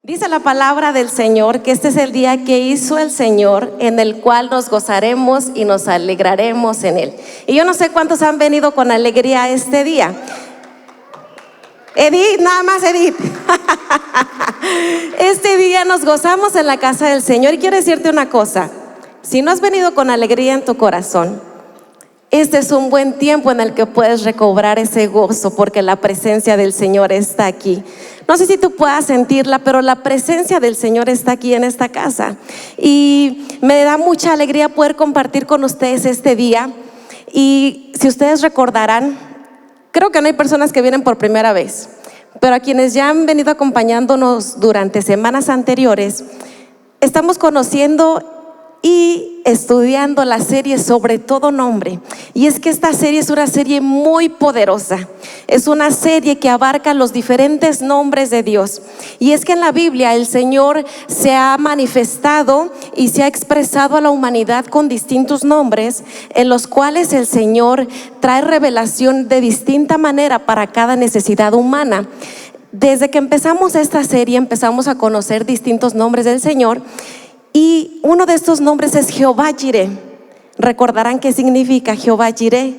Dice la palabra del Señor que este es el día que hizo el Señor, en el cual nos gozaremos y nos alegraremos en él. Y yo no sé cuántos han venido con alegría este día. Edith, nada más Edith. Este día nos gozamos en la casa del Señor. Y quiero decirte una cosa: si no has venido con alegría en tu corazón, este es un buen tiempo en el que puedes recobrar ese gozo, porque la presencia del Señor está aquí. No sé si tú puedas sentirla, pero la presencia del Señor está aquí en esta casa. Y me da mucha alegría poder compartir con ustedes este día. Y si ustedes recordarán, creo que no hay personas que vienen por primera vez, pero a quienes ya han venido acompañándonos durante semanas anteriores, estamos conociendo y estudiando la serie Sobre Todo Nombre. Y es que esta serie es una serie muy poderosa. Es una serie que abarca los diferentes nombres de Dios. Y es que en la Biblia el Señor se ha manifestado y se ha expresado a la humanidad con distintos nombres, en los cuales el Señor trae revelación de distinta manera para cada necesidad humana. Desde que empezamos esta serie empezamos a conocer distintos nombres del Señor. Y uno de estos nombres es Jehová Jireh. Recordarán qué significa Jehová Jireh: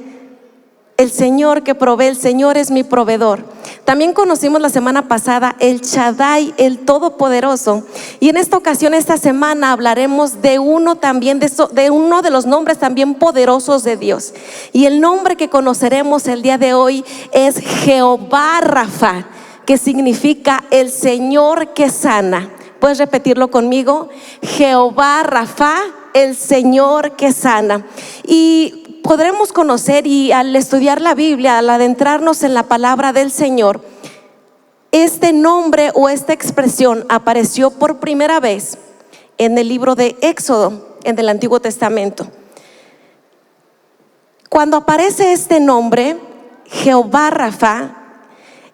el Señor que provee, el Señor es mi proveedor. También conocimos la semana pasada el Shaddai, el Todopoderoso. Y en esta ocasión, esta semana, hablaremos de uno también, de uno de los nombres también poderosos de Dios. Y el nombre que conoceremos el día de hoy es Jehová Rafa, que significa el Señor que sana. ¿Puedes repetirlo conmigo? Jehová Rafa, el Señor que sana. Y podremos conocer, y al estudiar la Biblia, al adentrarnos en la palabra del Señor, este nombre o esta expresión apareció por primera vez en el libro de Éxodo, en el Antiguo Testamento. Cuando aparece este nombre, Jehová Rafa,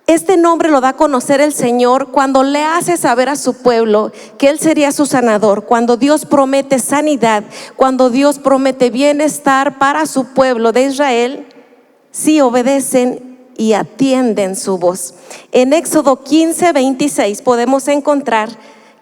este nombre lo da a conocer el Señor cuando le hace saber a su pueblo que Él sería su sanador. Cuando Dios promete sanidad, cuando Dios promete bienestar para su pueblo de Israel, si obedecen y atienden su voz. En Éxodo 15:26 podemos encontrar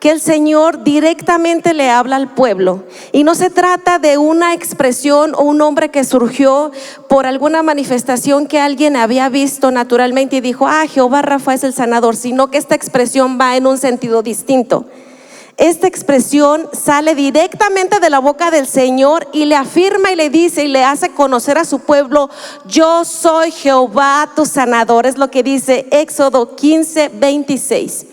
que el Señor directamente le habla al pueblo. Y no se trata de una expresión o un nombre que surgió por alguna manifestación que alguien había visto naturalmente y dijo: Jehová Rafa es el sanador, sino que esta expresión va en un sentido distinto. Esta expresión sale directamente de la boca del Señor y le afirma y le dice y le hace conocer a su pueblo: yo soy Jehová tu sanador. Es lo que dice Éxodo 15:26.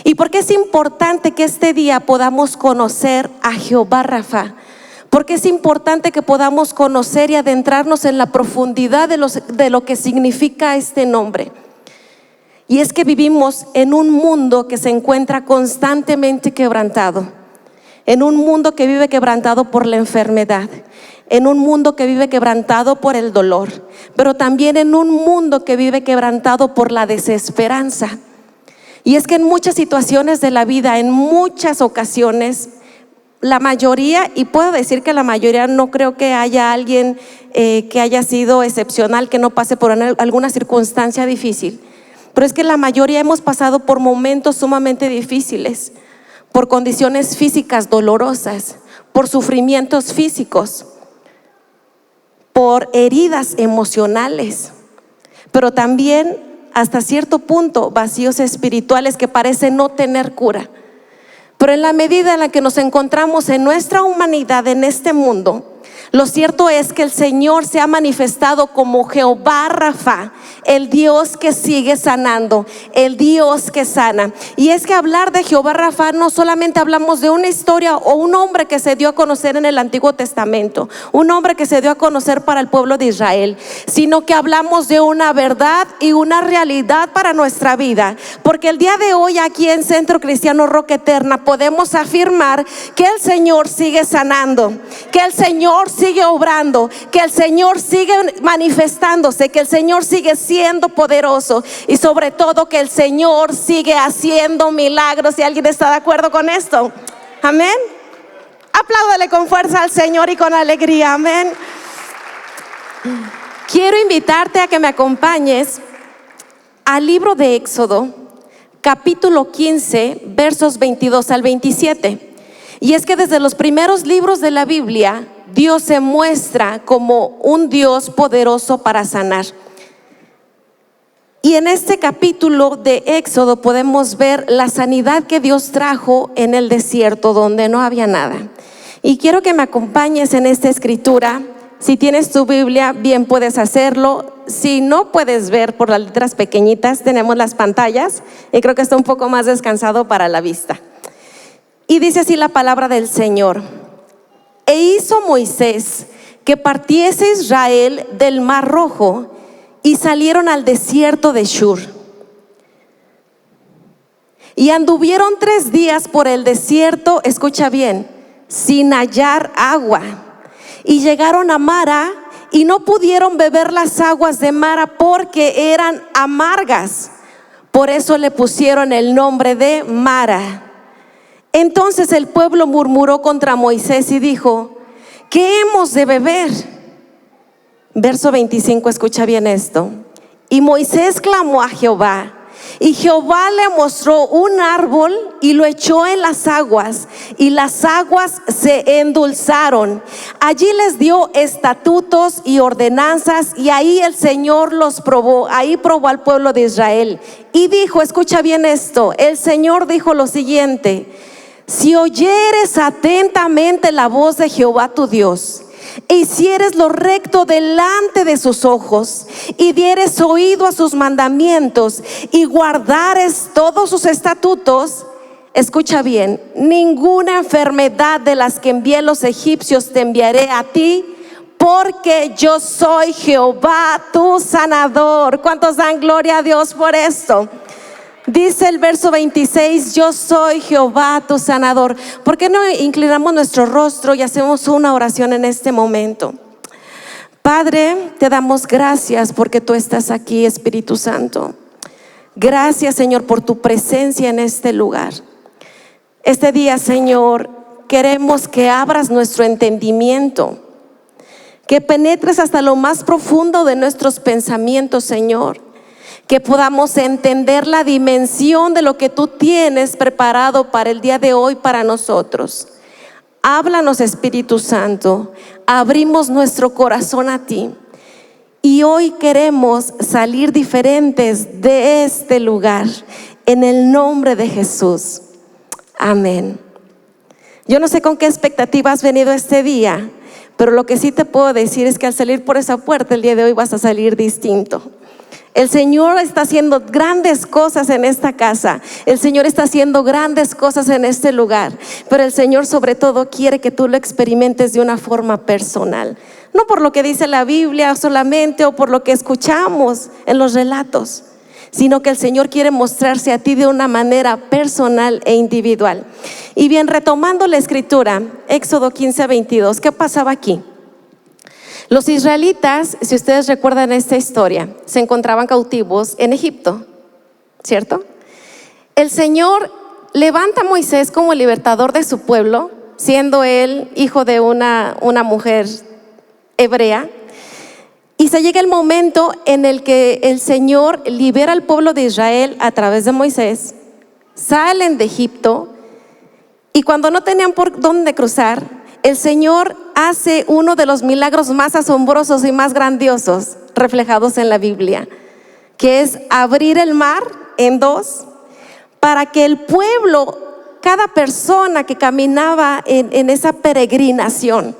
¿Y por qué es importante que este día podamos conocer a Jehová Rafa? Porque es importante que podamos conocer y adentrarnos en la profundidad de lo que significa este nombre. Y es que vivimos en un mundo que se encuentra constantemente quebrantado, en un mundo que vive quebrantado por la enfermedad, en un mundo que vive quebrantado por el dolor, pero también en un mundo que vive quebrantado por la desesperanza. Y es que en muchas situaciones de la vida, en muchas ocasiones, la mayoría, y puedo decir que la mayoría, no creo que haya alguien que haya sido excepcional, que no pase por alguna circunstancia difícil, pero es que la mayoría hemos pasado por momentos sumamente difíciles, por condiciones físicas dolorosas, por sufrimientos físicos, por heridas emocionales, pero también hasta cierto punto vacíos espirituales que parecen no tener cura. Pero en la medida en la que nos encontramos en nuestra humanidad, en este mundo, lo cierto es que el Señor se ha manifestado como Jehová Rafa, el Dios que sigue sanando, el Dios que sana. Y es que hablar de Jehová Rafa no solamente hablamos de una historia o un hombre que se dio a conocer en el Antiguo Testamento, un hombre que se dio a conocer para el pueblo de Israel, sino que hablamos de una verdad y una realidad para nuestra vida. Porque el día de hoy aquí en Centro Cristiano Roca Eterna podemos afirmar que el Señor sigue sanando, que el Señor sigue obrando, que el Señor sigue manifestándose, que el Señor sigue siendo poderoso y sobre todo que el Señor sigue haciendo milagros. Si alguien está de acuerdo con esto, amén. Apláudale con fuerza al Señor y con alegría, amén. Quiero invitarte a que me acompañes al libro de Éxodo, capítulo 15, versos 22 al 27. Y es que desde los primeros libros de la Biblia, Dios se muestra como un Dios poderoso para sanar. Y en este capítulo de Éxodo podemos ver la sanidad que Dios trajo en el desierto donde no había nada. Y quiero que me acompañes en esta escritura. Si tienes tu Biblia, bien puedes hacerlo. Si no puedes ver por las letras pequeñitas, tenemos las pantallas y creo que está un poco más descansado para la vista. Y dice así la palabra del Señor: E hizo Moisés que partiese Israel del Mar Rojo, y salieron al desierto de Shur. Y anduvieron 3 días por el desierto, escucha bien, sin hallar agua. Y llegaron a Mara, y no pudieron beber las aguas de Mara porque eran amargas. Por eso le pusieron el nombre de Mara. Entonces el pueblo murmuró contra Moisés y dijo: ¿qué hemos de beber? Verso 25, escucha bien esto. Y Moisés clamó a Jehová, y Jehová le mostró un árbol y lo echó en las aguas, y las aguas se endulzaron. Allí les dio estatutos y ordenanzas, y ahí el Señor los probó. Ahí probó al pueblo de Israel. Y dijo, escucha bien esto, el Señor dijo lo siguiente: si oyeres atentamente la voz de Jehová tu Dios, e hicieres lo recto delante de sus ojos, y dieres oído a sus mandamientos, y guardares todos sus estatutos, escucha bien, ninguna enfermedad de las que envié los egipcios te enviaré a ti, porque yo soy Jehová tu sanador. ¿Cuántos dan gloria a Dios por esto? Dice el verso 26, yo soy Jehová tu sanador. ¿Por qué no inclinamos nuestro rostro y hacemos una oración en este momento? Padre, te damos gracias porque tú estás aquí, Espíritu Santo. Gracias, Señor, por tu presencia en este lugar. Este día, Señor, queremos que abras nuestro entendimiento, que penetres hasta lo más profundo de nuestros pensamientos, Señor. Que podamos entender la dimensión de lo que tú tienes preparado para el día de hoy para nosotros. Háblanos, Espíritu Santo. Abrimos nuestro corazón a ti. Y hoy queremos salir diferentes de este lugar. En el nombre de Jesús. Amén. Yo no sé con qué expectativa has venido este día, pero lo que sí te puedo decir es que al salir por esa puerta el día de hoy vas a salir distinto. El Señor está haciendo grandes cosas en esta casa. El Señor está haciendo grandes cosas en este lugar. Pero el Señor sobre todo quiere que tú lo experimentes de una forma personal. No por lo que dice la Biblia solamente o por lo que escuchamos en los relatos, sino que el Señor quiere mostrarse a ti de una manera personal e individual. Y bien, retomando la escritura, Éxodo 15, 22, ¿qué pasaba aquí? Los israelitas, si ustedes recuerdan esta historia, se encontraban cautivos en Egipto, ¿cierto? El Señor levanta a Moisés como libertador de su pueblo, siendo él hijo de una mujer hebrea. Y se llega el momento en el que el Señor libera al pueblo de Israel a través de Moisés. Salen de Egipto y cuando no tenían por dónde cruzar, el Señor hace uno de los milagros más asombrosos y más grandiosos reflejados en la Biblia, que es abrir el mar en dos para que el pueblo, cada persona que caminaba en esa peregrinación,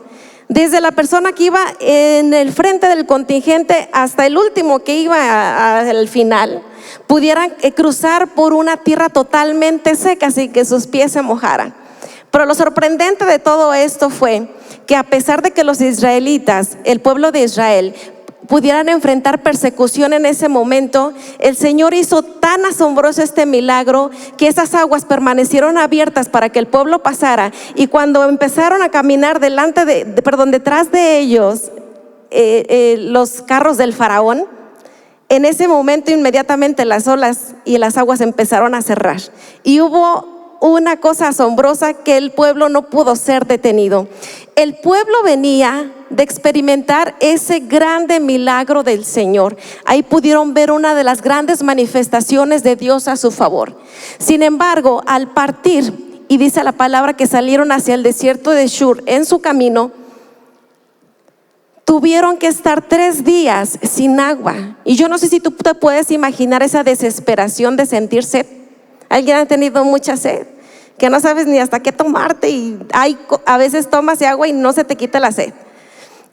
desde la persona que iba en el frente del contingente hasta el último que iba al final, pudieran cruzar por una tierra totalmente seca sin que sus pies se mojaran. Pero lo sorprendente de todo esto fue que a pesar de que los israelitas, el pueblo de Israel, pudieran enfrentar persecución en ese momento, el Señor hizo tan asombroso este milagro que esas aguas permanecieron abiertas para que el pueblo pasara. Y cuando empezaron a caminar detrás de ellos los carros del faraón, en ese momento inmediatamente las olas y las aguas empezaron a cerrar. Y hubo una cosa asombrosa, que el pueblo no pudo ser detenido. El pueblo venía de experimentar ese grande milagro del Señor. Ahí pudieron ver una de las grandes manifestaciones de Dios a su favor. Sin embargo, al partir, y dice la palabra que salieron hacia el desierto de Shur en su camino, tuvieron que estar 3 días sin agua. Y yo no sé si tú te puedes imaginar esa desesperación de sentir sed. ¿Alguien ha tenido mucha sed? Que no sabes ni hasta qué tomarte, y a veces tomas agua y no se te quita la sed.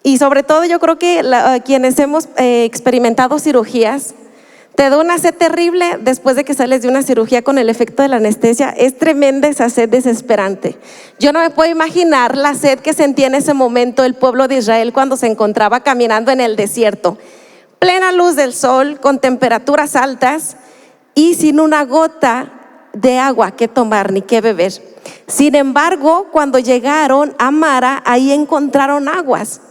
Y sobre todo yo creo que quienes hemos experimentado cirugías, te da una sed terrible después de que sales de una cirugía con el efecto de la anestesia. Es tremenda esa sed desesperante. Yo no me puedo imaginar la sed que sentía en ese momento el pueblo de Israel cuando se encontraba caminando en el desierto, plena luz del sol, con temperaturas altas y sin una gota de agua que tomar ni que beber. Sin embargo, cuando llegaron a Mara, ahí encontraron aguas.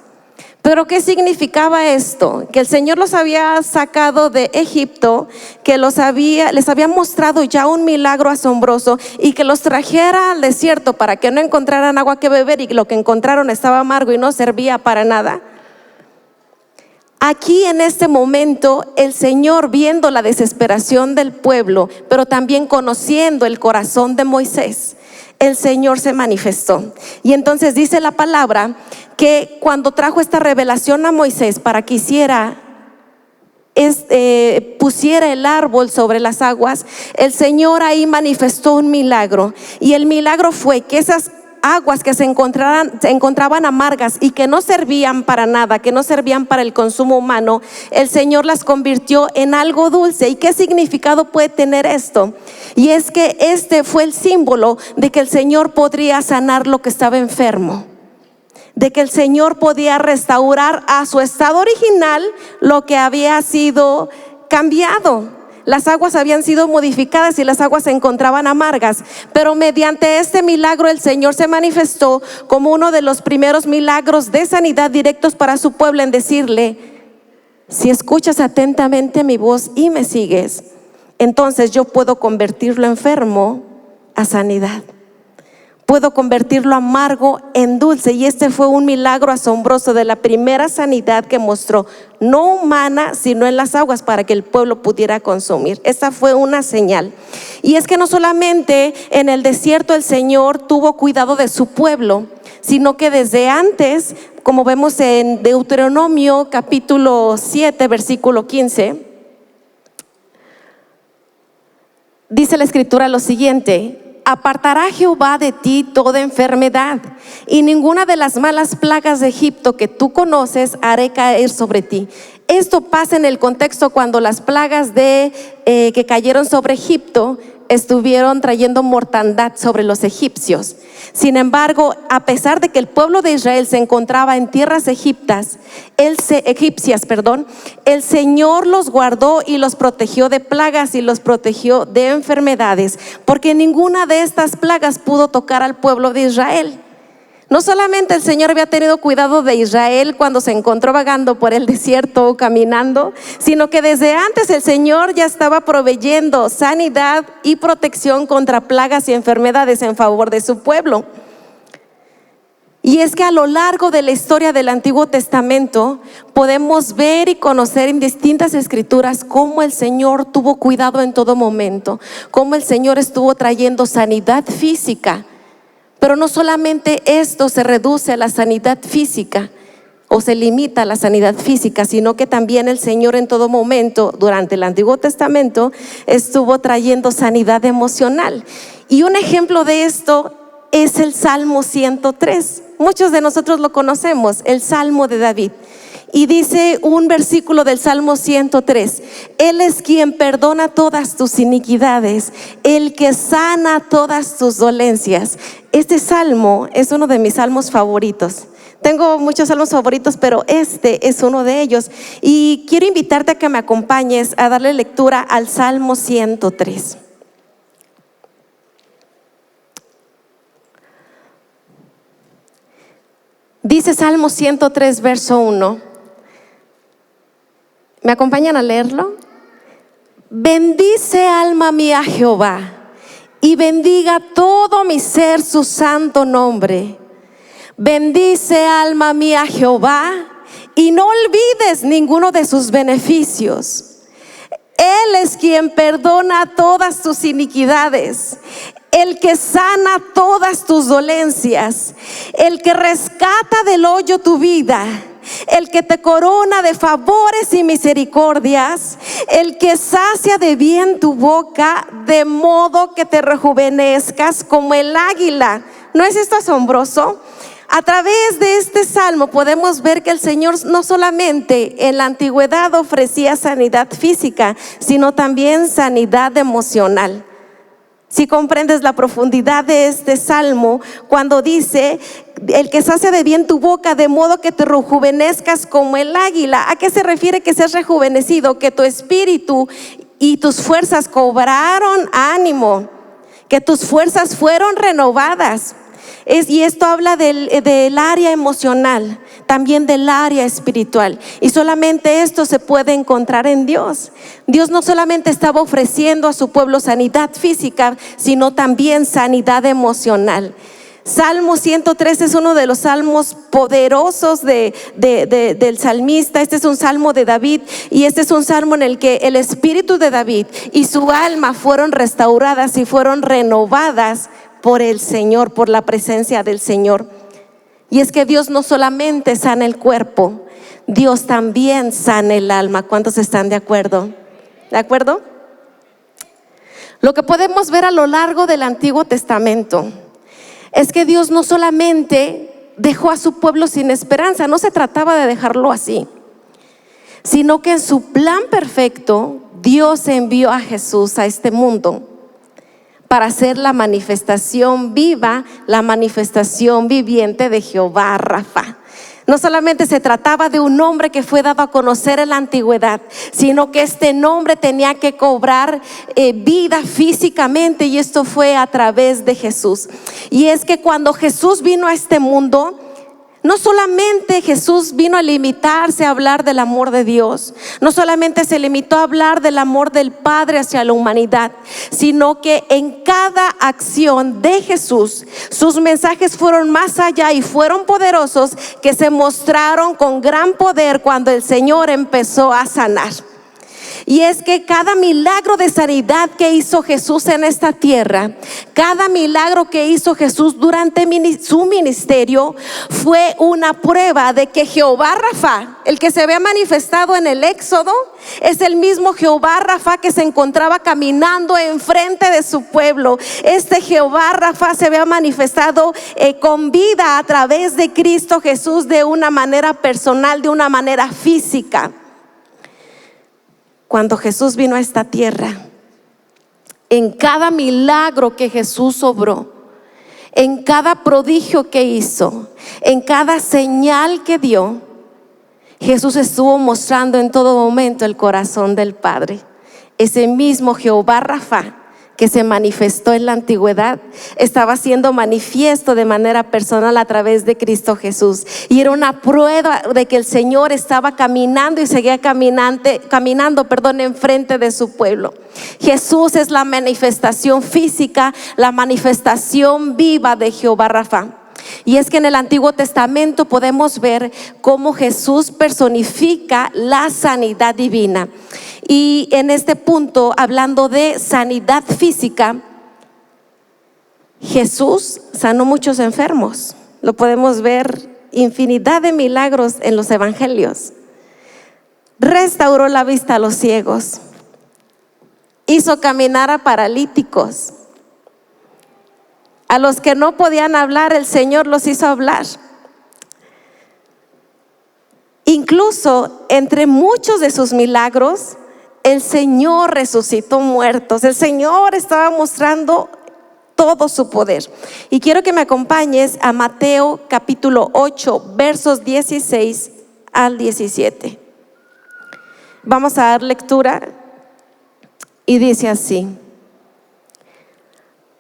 Pero ¿qué significaba esto? Que el Señor los había sacado de Egipto, que les había mostrado ya un milagro asombroso, y que los trajera al desierto para que no encontraran agua que beber, y lo que encontraron estaba amargo y no servía para nada. Aquí en este momento el Señor, viendo la desesperación del pueblo, pero también conociendo el corazón de Moisés, el Señor se manifestó. Y entonces dice la palabra que cuando trajo esta revelación a Moisés para que pusiera el árbol sobre las aguas, el Señor ahí manifestó un milagro. Y el milagro fue que esas aguas que se encontraban amargas y que no servían para nada, que no servían para el consumo humano, el Señor las convirtió en algo dulce. ¿Y qué significado puede tener esto? Y es que este fue el símbolo de que el Señor podría sanar lo que estaba enfermo, de que el Señor podía restaurar a su estado original lo que había sido cambiado. Las aguas habían sido modificadas y las aguas se encontraban amargas, pero mediante este milagro el Señor se manifestó como uno de los primeros milagros de sanidad directos para su pueblo, en decirle: si escuchas atentamente mi voz y me sigues, entonces yo puedo convertirlo enfermo a sanidad. Puedo convertirlo amargo en dulce. Y este fue un milagro asombroso, de la primera sanidad que mostró, no humana, sino en las aguas, para que el pueblo pudiera consumir. Esta fue una señal. Y es que no solamente en el desierto el Señor tuvo cuidado de su pueblo, sino que desde antes, como vemos en Deuteronomio capítulo 7 versículo 15, dice la escritura lo siguiente: apartará Jehová de ti toda enfermedad, y ninguna de las malas plagas de Egipto que tú conoces haré caer sobre ti. Esto pasa en el contexto cuando las plagas que cayeron sobre Egipto estuvieron trayendo mortandad sobre los egipcios. Sin embargo, a pesar de que el pueblo de Israel se encontraba en tierras egipcias, el Señor los guardó y los protegió de plagas y los protegió de enfermedades, porque ninguna de estas plagas pudo tocar al pueblo de Israel. No solamente el Señor había tenido cuidado de Israel cuando se encontró vagando por el desierto o caminando, sino que desde antes el Señor ya estaba proveyendo sanidad y protección contra plagas y enfermedades en favor de su pueblo. Y es que a lo largo de la historia del Antiguo Testamento podemos ver y conocer en distintas escrituras cómo el Señor tuvo cuidado en todo momento, cómo el Señor estuvo trayendo sanidad física. Pero no solamente esto se reduce a la sanidad física o se limita a la sanidad física, sino que también el Señor en todo momento durante el Antiguo Testamento estuvo trayendo sanidad emocional. Y un ejemplo de esto es el Salmo 103. Muchos de nosotros lo conocemos, el Salmo de David. Y dice un versículo del Salmo 103: Él es quien perdona todas tus iniquidades, el que sana todas tus dolencias. Este salmo es uno de mis salmos favoritos. Tengo muchos salmos favoritos, pero este es uno de ellos. Y quiero invitarte a que me acompañes a darle lectura al Salmo 103. Dice Salmo 103, verso 1. ¿Me acompañan a leerlo? Bendice, alma mía, a Jehová, y bendiga todo mi ser su santo nombre. Bendice, alma mía, a Jehová, y no olvides ninguno de sus beneficios. Él es quien perdona todas tus iniquidades, el que sana todas tus dolencias, el que rescata del hoyo tu vida, el que te corona de favores y misericordias, el que sacia de bien tu boca, de modo que te rejuvenezcas como el águila. ¿No es esto asombroso? A través de este salmo podemos ver que el Señor no solamente en la antigüedad ofrecía sanidad física, sino también sanidad emocional. Si comprendes la profundidad de este salmo, cuando dice: el que sacia de bien tu boca, de modo que te rejuvenezcas como el águila. ¿A qué se refiere que seas rejuvenecido? Que tu espíritu y tus fuerzas cobraron ánimo, que tus fuerzas fueron renovadas. Y esto habla del área emocional, también del área espiritual. Y solamente esto se puede encontrar en Dios. Dios no solamente estaba ofreciendo a su pueblo sanidad física, sino también sanidad emocional. Salmo 103 es uno de los salmos poderosos del salmista. Este es un salmo de David, y este es un salmo en el que el espíritu de David y su alma fueron restauradas y fueron renovadas por el Señor, por la presencia del Señor. Y es que Dios no solamente sana el cuerpo, Dios también sana el alma. ¿Cuántos están de acuerdo? ¿De acuerdo? Lo que podemos ver a lo largo del Antiguo Testamento es que Dios no solamente dejó a su pueblo sin esperanza, no se trataba de dejarlo así, sino que en su plan perfecto Dios envió a Jesús a este mundo para ser la manifestación viva, la manifestación viviente de Jehová Rafa. No solamente se trataba de un nombre que fue dado a conocer en la antigüedad, sino que este nombre tenía que cobrar vida físicamente, y esto fue a través de Jesús. Y es que cuando Jesús vino a este mundo, no solamente Jesús vino a limitarse a hablar del amor de Dios, no solamente se limitó a hablar del amor del Padre hacia la humanidad, sino que en cada acción de Jesús, sus mensajes fueron más allá y fueron poderosos, que se mostraron con gran poder cuando el Señor empezó a sanar. Y es que cada milagro de sanidad que hizo Jesús en esta tierra, cada milagro que hizo Jesús durante su ministerio, fue una prueba de que Jehová Rafa, el que se había manifestado en el Éxodo, es el mismo Jehová Rafa que se encontraba caminando enfrente de su pueblo. Este Jehová Rafa se había manifestado con vida a través de Cristo Jesús, de una manera personal, de una manera física. Cuando Jesús vino a esta tierra, en cada milagro que Jesús obró, en cada prodigio que hizo, en cada señal que dio, Jesús estuvo mostrando en todo momento el corazón del Padre. Ese mismo Jehová Rafa que se manifestó en la antigüedad estaba siendo manifiesto de manera personal a través de Cristo Jesús, y era una prueba de que el Señor estaba caminando y seguía caminando enfrente de su pueblo. Jesús es la manifestación física, la manifestación viva de Jehová Rafa. Y es que en el Antiguo Testamento podemos ver cómo Jesús personifica la sanidad divina. Y en este punto, hablando de sanidad física, Jesús sanó muchos enfermos. Lo podemos ver infinidad de milagros en los evangelios. Restauró la vista a los ciegos, hizo caminar a paralíticos. A los que no podían hablar, el Señor los hizo hablar. Incluso entre muchos de sus milagros, el Señor resucitó muertos. El Señor estaba mostrando todo su poder. Y quiero que me acompañes a Mateo capítulo 8, versos 16 al 17. Vamos a dar lectura y dice así: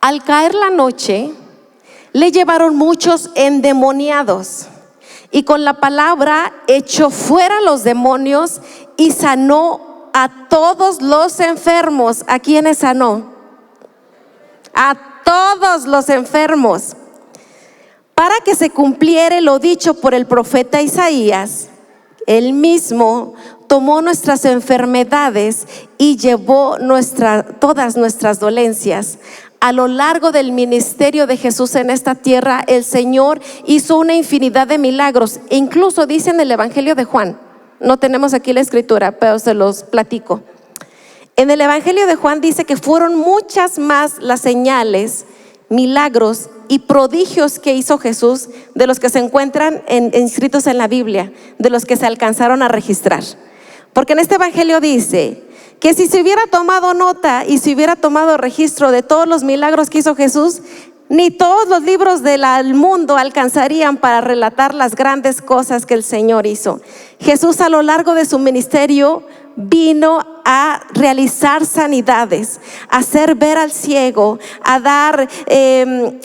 al caer la noche, le llevaron muchos endemoniados, y con la palabra echó fuera los demonios y sanó a todos los enfermos. ¿A quiénes sanó? A todos los enfermos. para que se cumpliere lo dicho por el profeta Isaías. Él mismo tomó nuestras enfermedades y llevó todas nuestras dolencias. A lo largo del ministerio de Jesús en esta tierra, el Señor hizo una infinidad de milagros. E incluso dice en el Evangelio de Juan, no tenemos aquí la escritura, pero se los platico. En el Evangelio de Juan dice que fueron muchas más las señales, milagros y prodigios que hizo Jesús de los que se encuentran inscritos en la Biblia, de los que se alcanzaron a registrar. Porque en este Evangelio dice que si se hubiera tomado nota y se hubiera tomado registro de todos los milagros que hizo Jesús, ni todos los libros del mundo alcanzarían para relatar las grandes cosas que el Señor hizo. Jesús a lo largo de su ministerio vino a realizar sanidades, a hacer ver al ciego, a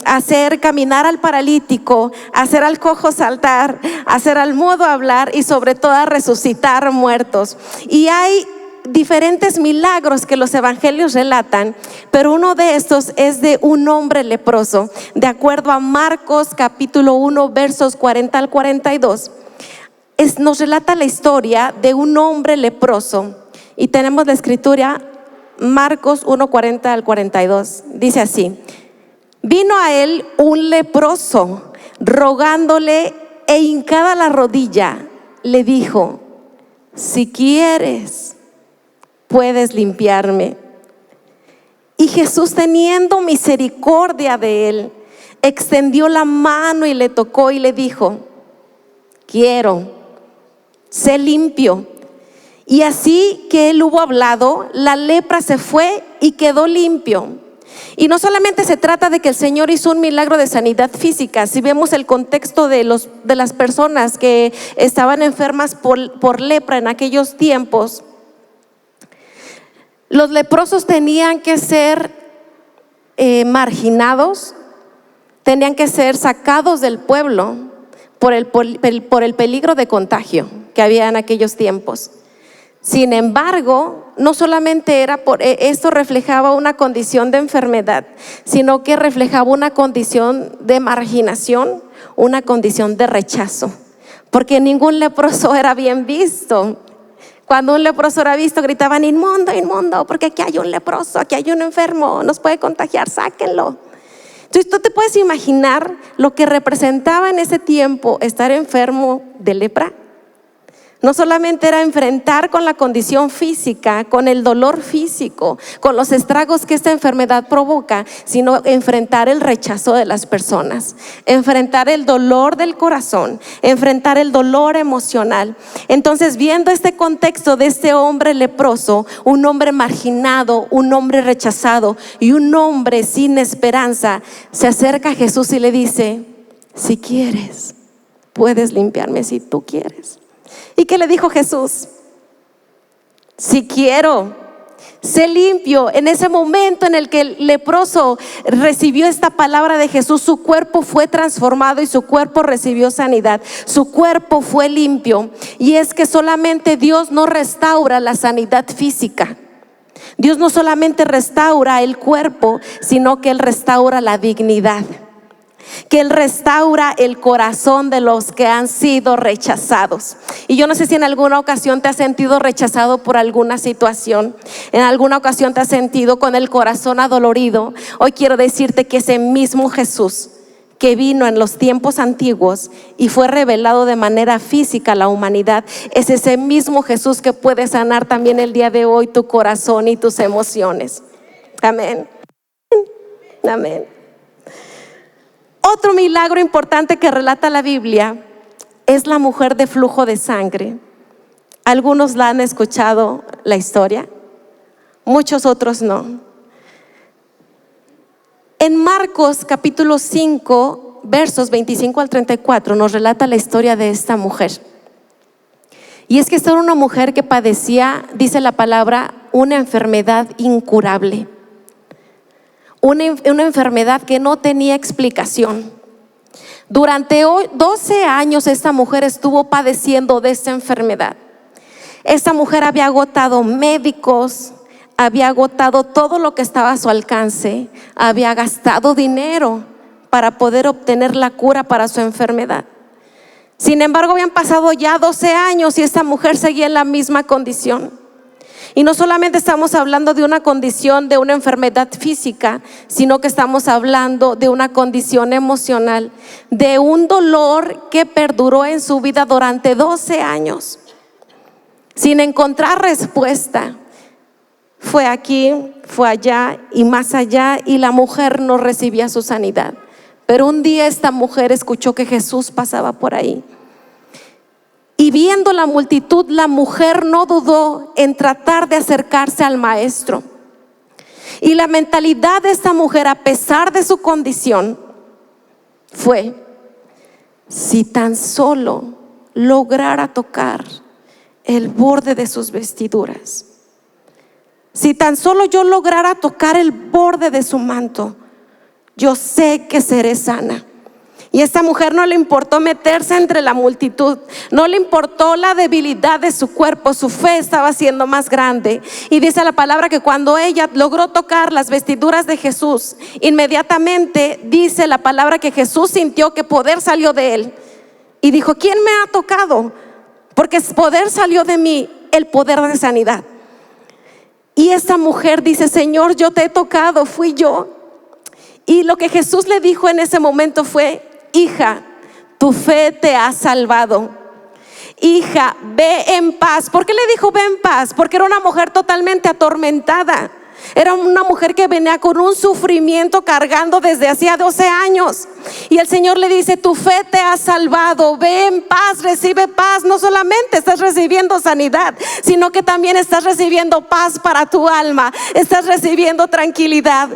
hacer caminar al paralítico, a hacer al cojo saltar, a hacer al mudo hablar y sobre todo a resucitar muertos. Y hay diferentes milagros que los evangelios relatan, pero uno de estos es de un hombre leproso. De acuerdo a Marcos capítulo 1 versos 40 al 42, nos relata la historia de un hombre leproso. Y tenemos la escritura, Marcos 1, 40 al 42. Dice así: vino a él un leproso, rogándole e hincada la rodilla, le dijo: si quieres, puedes limpiarme. Y Jesús, teniendo misericordia de él, extendió la mano y le tocó y le dijo: quiero, sé limpio. Y así que él hubo hablado, la lepra se fue y quedó limpio. Y no solamente se trata de que el Señor hizo un milagro de sanidad física. Si vemos el contexto de las personas que estaban enfermas por lepra en aquellos tiempos, los leprosos tenían que ser marginados, tenían que ser sacados del pueblo por el peligro de contagio que había en aquellos tiempos. Sin embargo, no solamente esto reflejaba una condición de enfermedad, sino que reflejaba una condición de marginación, una condición de rechazo, porque ningún leproso era bien visto. Cuando un leproso era visto, gritaban: inmundo, inmundo, porque aquí hay un leproso, aquí hay un enfermo, nos puede contagiar, sáquenlo. Entonces tú te puedes imaginar lo que representaba en ese tiempo estar enfermo de lepra. No solamente era enfrentar con la condición física, con el dolor físico, con los estragos que esta enfermedad provoca, sino enfrentar el rechazo de las personas, enfrentar el dolor del corazón, enfrentar el dolor emocional. Entonces, viendo este contexto de este hombre leproso, un hombre marginado, un hombre rechazado y un hombre sin esperanza, se acerca a Jesús y le dice: si quieres, puedes limpiarme, si tú quieres. ¿Y qué le dijo Jesús? Si quiero, sé limpio. En ese momento en el que el leproso recibió esta palabra de Jesús, su cuerpo fue transformado y su cuerpo recibió sanidad. Su cuerpo fue limpio. Y es que solamente Dios no restaura la sanidad física. Dios no solamente restaura el cuerpo, sino que Él restaura la dignidad, que Él restaura el corazón de los que han sido rechazados. Y yo no sé si en alguna ocasión te has sentido rechazado por alguna situación, en alguna ocasión te has sentido con el corazón adolorido. Hoy quiero decirte que ese mismo Jesús que vino en los tiempos antiguos y fue revelado de manera física a la humanidad, es ese mismo Jesús que puede sanar también el día de hoy tu corazón y tus emociones. Amén. Amén. Otro milagro importante que relata la Biblia es la mujer de flujo de sangre. Algunos la han escuchado la historia, muchos otros no. En Marcos capítulo 5 versos 25 al 34 nos relata la historia de esta mujer. Y es que esta era una mujer que padecía, dice la palabra, una enfermedad incurable. Una enfermedad que no tenía explicación. Durante 12 años esta mujer estuvo padeciendo de esta enfermedad. Esta mujer había agotado médicos, había agotado todo lo que estaba a su alcance, había gastado dinero para poder obtener la cura para su enfermedad. Sin embargo, habían pasado ya 12 años y esta mujer seguía en la misma condición. Y no solamente estamos hablando de una condición, de una enfermedad física, sino que estamos hablando de una condición emocional, de un dolor que perduró en su vida durante 12 años, sin encontrar respuesta. Fue aquí, fue allá y más allá, y la mujer no recibía su sanidad. Pero un día esta mujer escuchó que Jesús pasaba por ahí. Y viendo la multitud, la mujer no dudó en tratar de acercarse al maestro. Y la mentalidad de esta mujer, a pesar de su condición, fue: si tan solo lograra tocar el borde de sus vestiduras, si tan solo yo lograra tocar el borde de su manto, yo sé que seré sana. Y a esta mujer no le importó meterse entre la multitud, no le importó la debilidad de su cuerpo, su fe estaba siendo más grande. Y dice la palabra que cuando ella logró tocar las vestiduras de Jesús, inmediatamente dice la palabra que Jesús sintió que poder salió de él. Y dijo: ¿quién me ha tocado? Porque poder salió de mí, el poder de sanidad. Y esta mujer dice: Señor, yo te he tocado, fui yo. Y lo que Jesús le dijo en ese momento fue: hija, tu fe te ha salvado. Hija, ve en paz. ¿Por qué le dijo ve en paz? Porque era una mujer totalmente atormentada. Era una mujer que venía con un sufrimiento cargando desde hacía 12 años. Y el Señor le dice: tu fe te ha salvado, ve en paz, recibe paz. No solamente estás recibiendo sanidad, sino que también estás recibiendo paz para tu alma, estás recibiendo tranquilidad.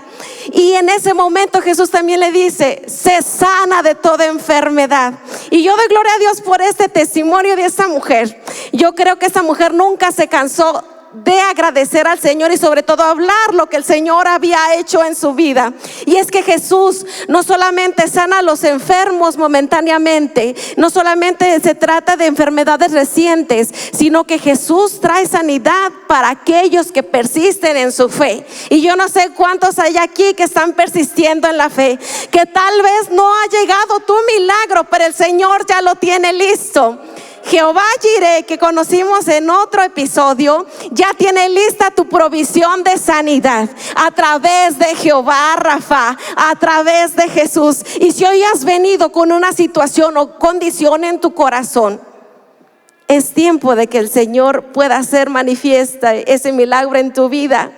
Y en ese momento Jesús también le dice: sé sana de toda enfermedad. Y yo doy gloria a Dios por este testimonio de esta mujer. Yo creo que esta mujer nunca se cansó de agradecer al Señor y sobre todo hablar lo que el Señor había hecho en su vida. Y es que Jesús no solamente sana a los enfermos momentáneamente, no solamente se trata de enfermedades recientes, sino que Jesús trae sanidad para aquellos que persisten en su fe. Y yo no sé cuántos hay aquí que están persistiendo en la fe, que tal vez no ha llegado tu milagro, pero el Señor ya lo tiene listo. Jehová Jireh, que conocimos en otro episodio, ya tiene lista tu provisión de sanidad a través de Jehová Rafa, a través de Jesús. Y si hoy has venido con una situación o condición en tu corazón, es tiempo de que el Señor pueda hacer manifiesta ese milagro en tu vida.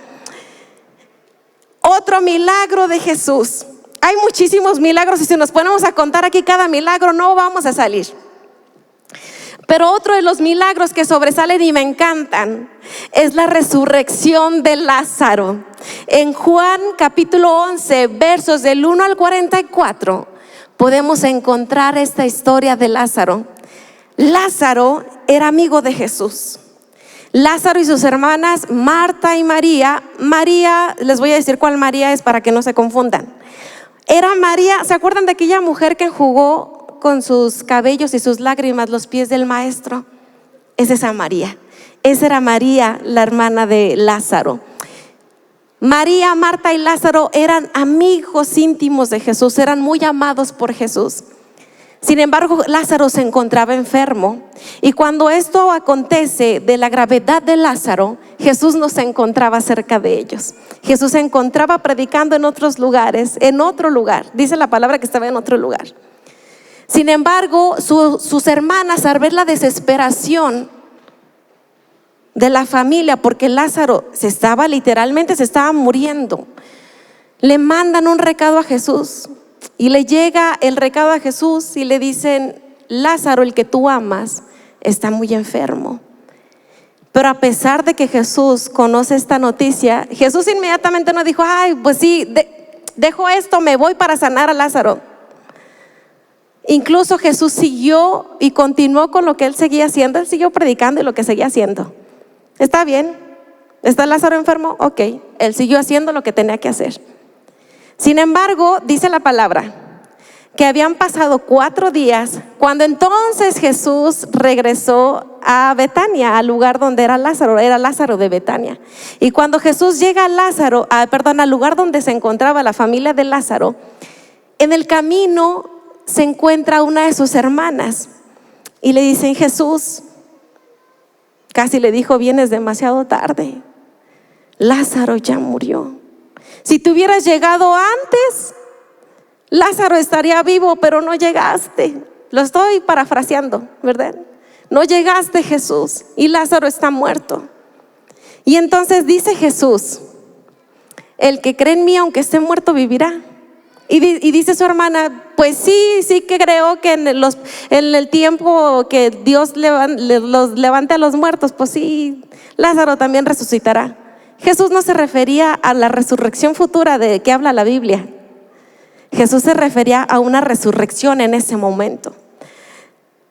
Otro milagro de Jesús. Hay muchísimos milagros y si nos ponemos a contar aquí cada milagro no vamos a salir. Pero otro de los milagros que sobresalen y me encantan es la resurrección de Lázaro. En Juan capítulo 11, versos del 1 al 44, podemos encontrar esta historia de Lázaro. Lázaro era amigo de Jesús. Lázaro y sus hermanas Marta y María. María, les voy a decir cuál María es para que no se confundan. Era María, ¿se acuerdan de aquella mujer que enjugó con sus cabellos y sus lágrimas los pies del maestro? Es esa María. Esa era María, la hermana de Lázaro. María, Marta y Lázaro eran amigos íntimos de Jesús, eran muy amados por Jesús. Sin embargo, Lázaro se encontraba enfermo, y cuando esto acontece de la gravedad de Lázaro, Jesús no se encontraba cerca de ellos. Jesús se encontraba predicando en otros lugares, en otro lugar. Dice la palabra que estaba en otro lugar. Sin embargo, sus hermanas, al ver la desesperación de la familia, porque Lázaro se estaba muriendo, le mandan un recado a Jesús. Y le llega el recado a Jesús y le dicen: Lázaro, el que tú amas, está muy enfermo. Pero a pesar de que Jesús conoce esta noticia, Jesús inmediatamente no dijo: ay, pues sí, dejo esto, me voy para sanar a Lázaro. Incluso Jesús siguió y continuó con lo que él seguía haciendo. Él siguió predicando y lo que seguía haciendo. ¿Está bien? ¿Está Lázaro enfermo? Ok. Él siguió haciendo lo que tenía que hacer. Sin embargo, dice la palabra que habían pasado 4 días cuando entonces Jesús regresó a Betania, al lugar donde era Lázaro de Betania. Y cuando Jesús llega al lugar donde se encontraba la familia de Lázaro, En el camino se encuentra una de sus hermanas y le dicen: Jesús, casi le dijo, vienes demasiado tarde, Lázaro ya murió. Si tú hubieras llegado antes, Lázaro estaría vivo, pero no llegaste. Lo estoy parafraseando, ¿verdad? No llegaste, Jesús, y Lázaro está muerto. Y entonces dice Jesús: el que cree en mí, aunque esté muerto, vivirá. Y dice su hermana: pues sí que creo que en el tiempo que Dios los levante a los muertos, pues sí, Lázaro también resucitará. Jesús no se refería a la resurrección futura de que habla la Biblia. Jesús se refería a una resurrección en ese momento.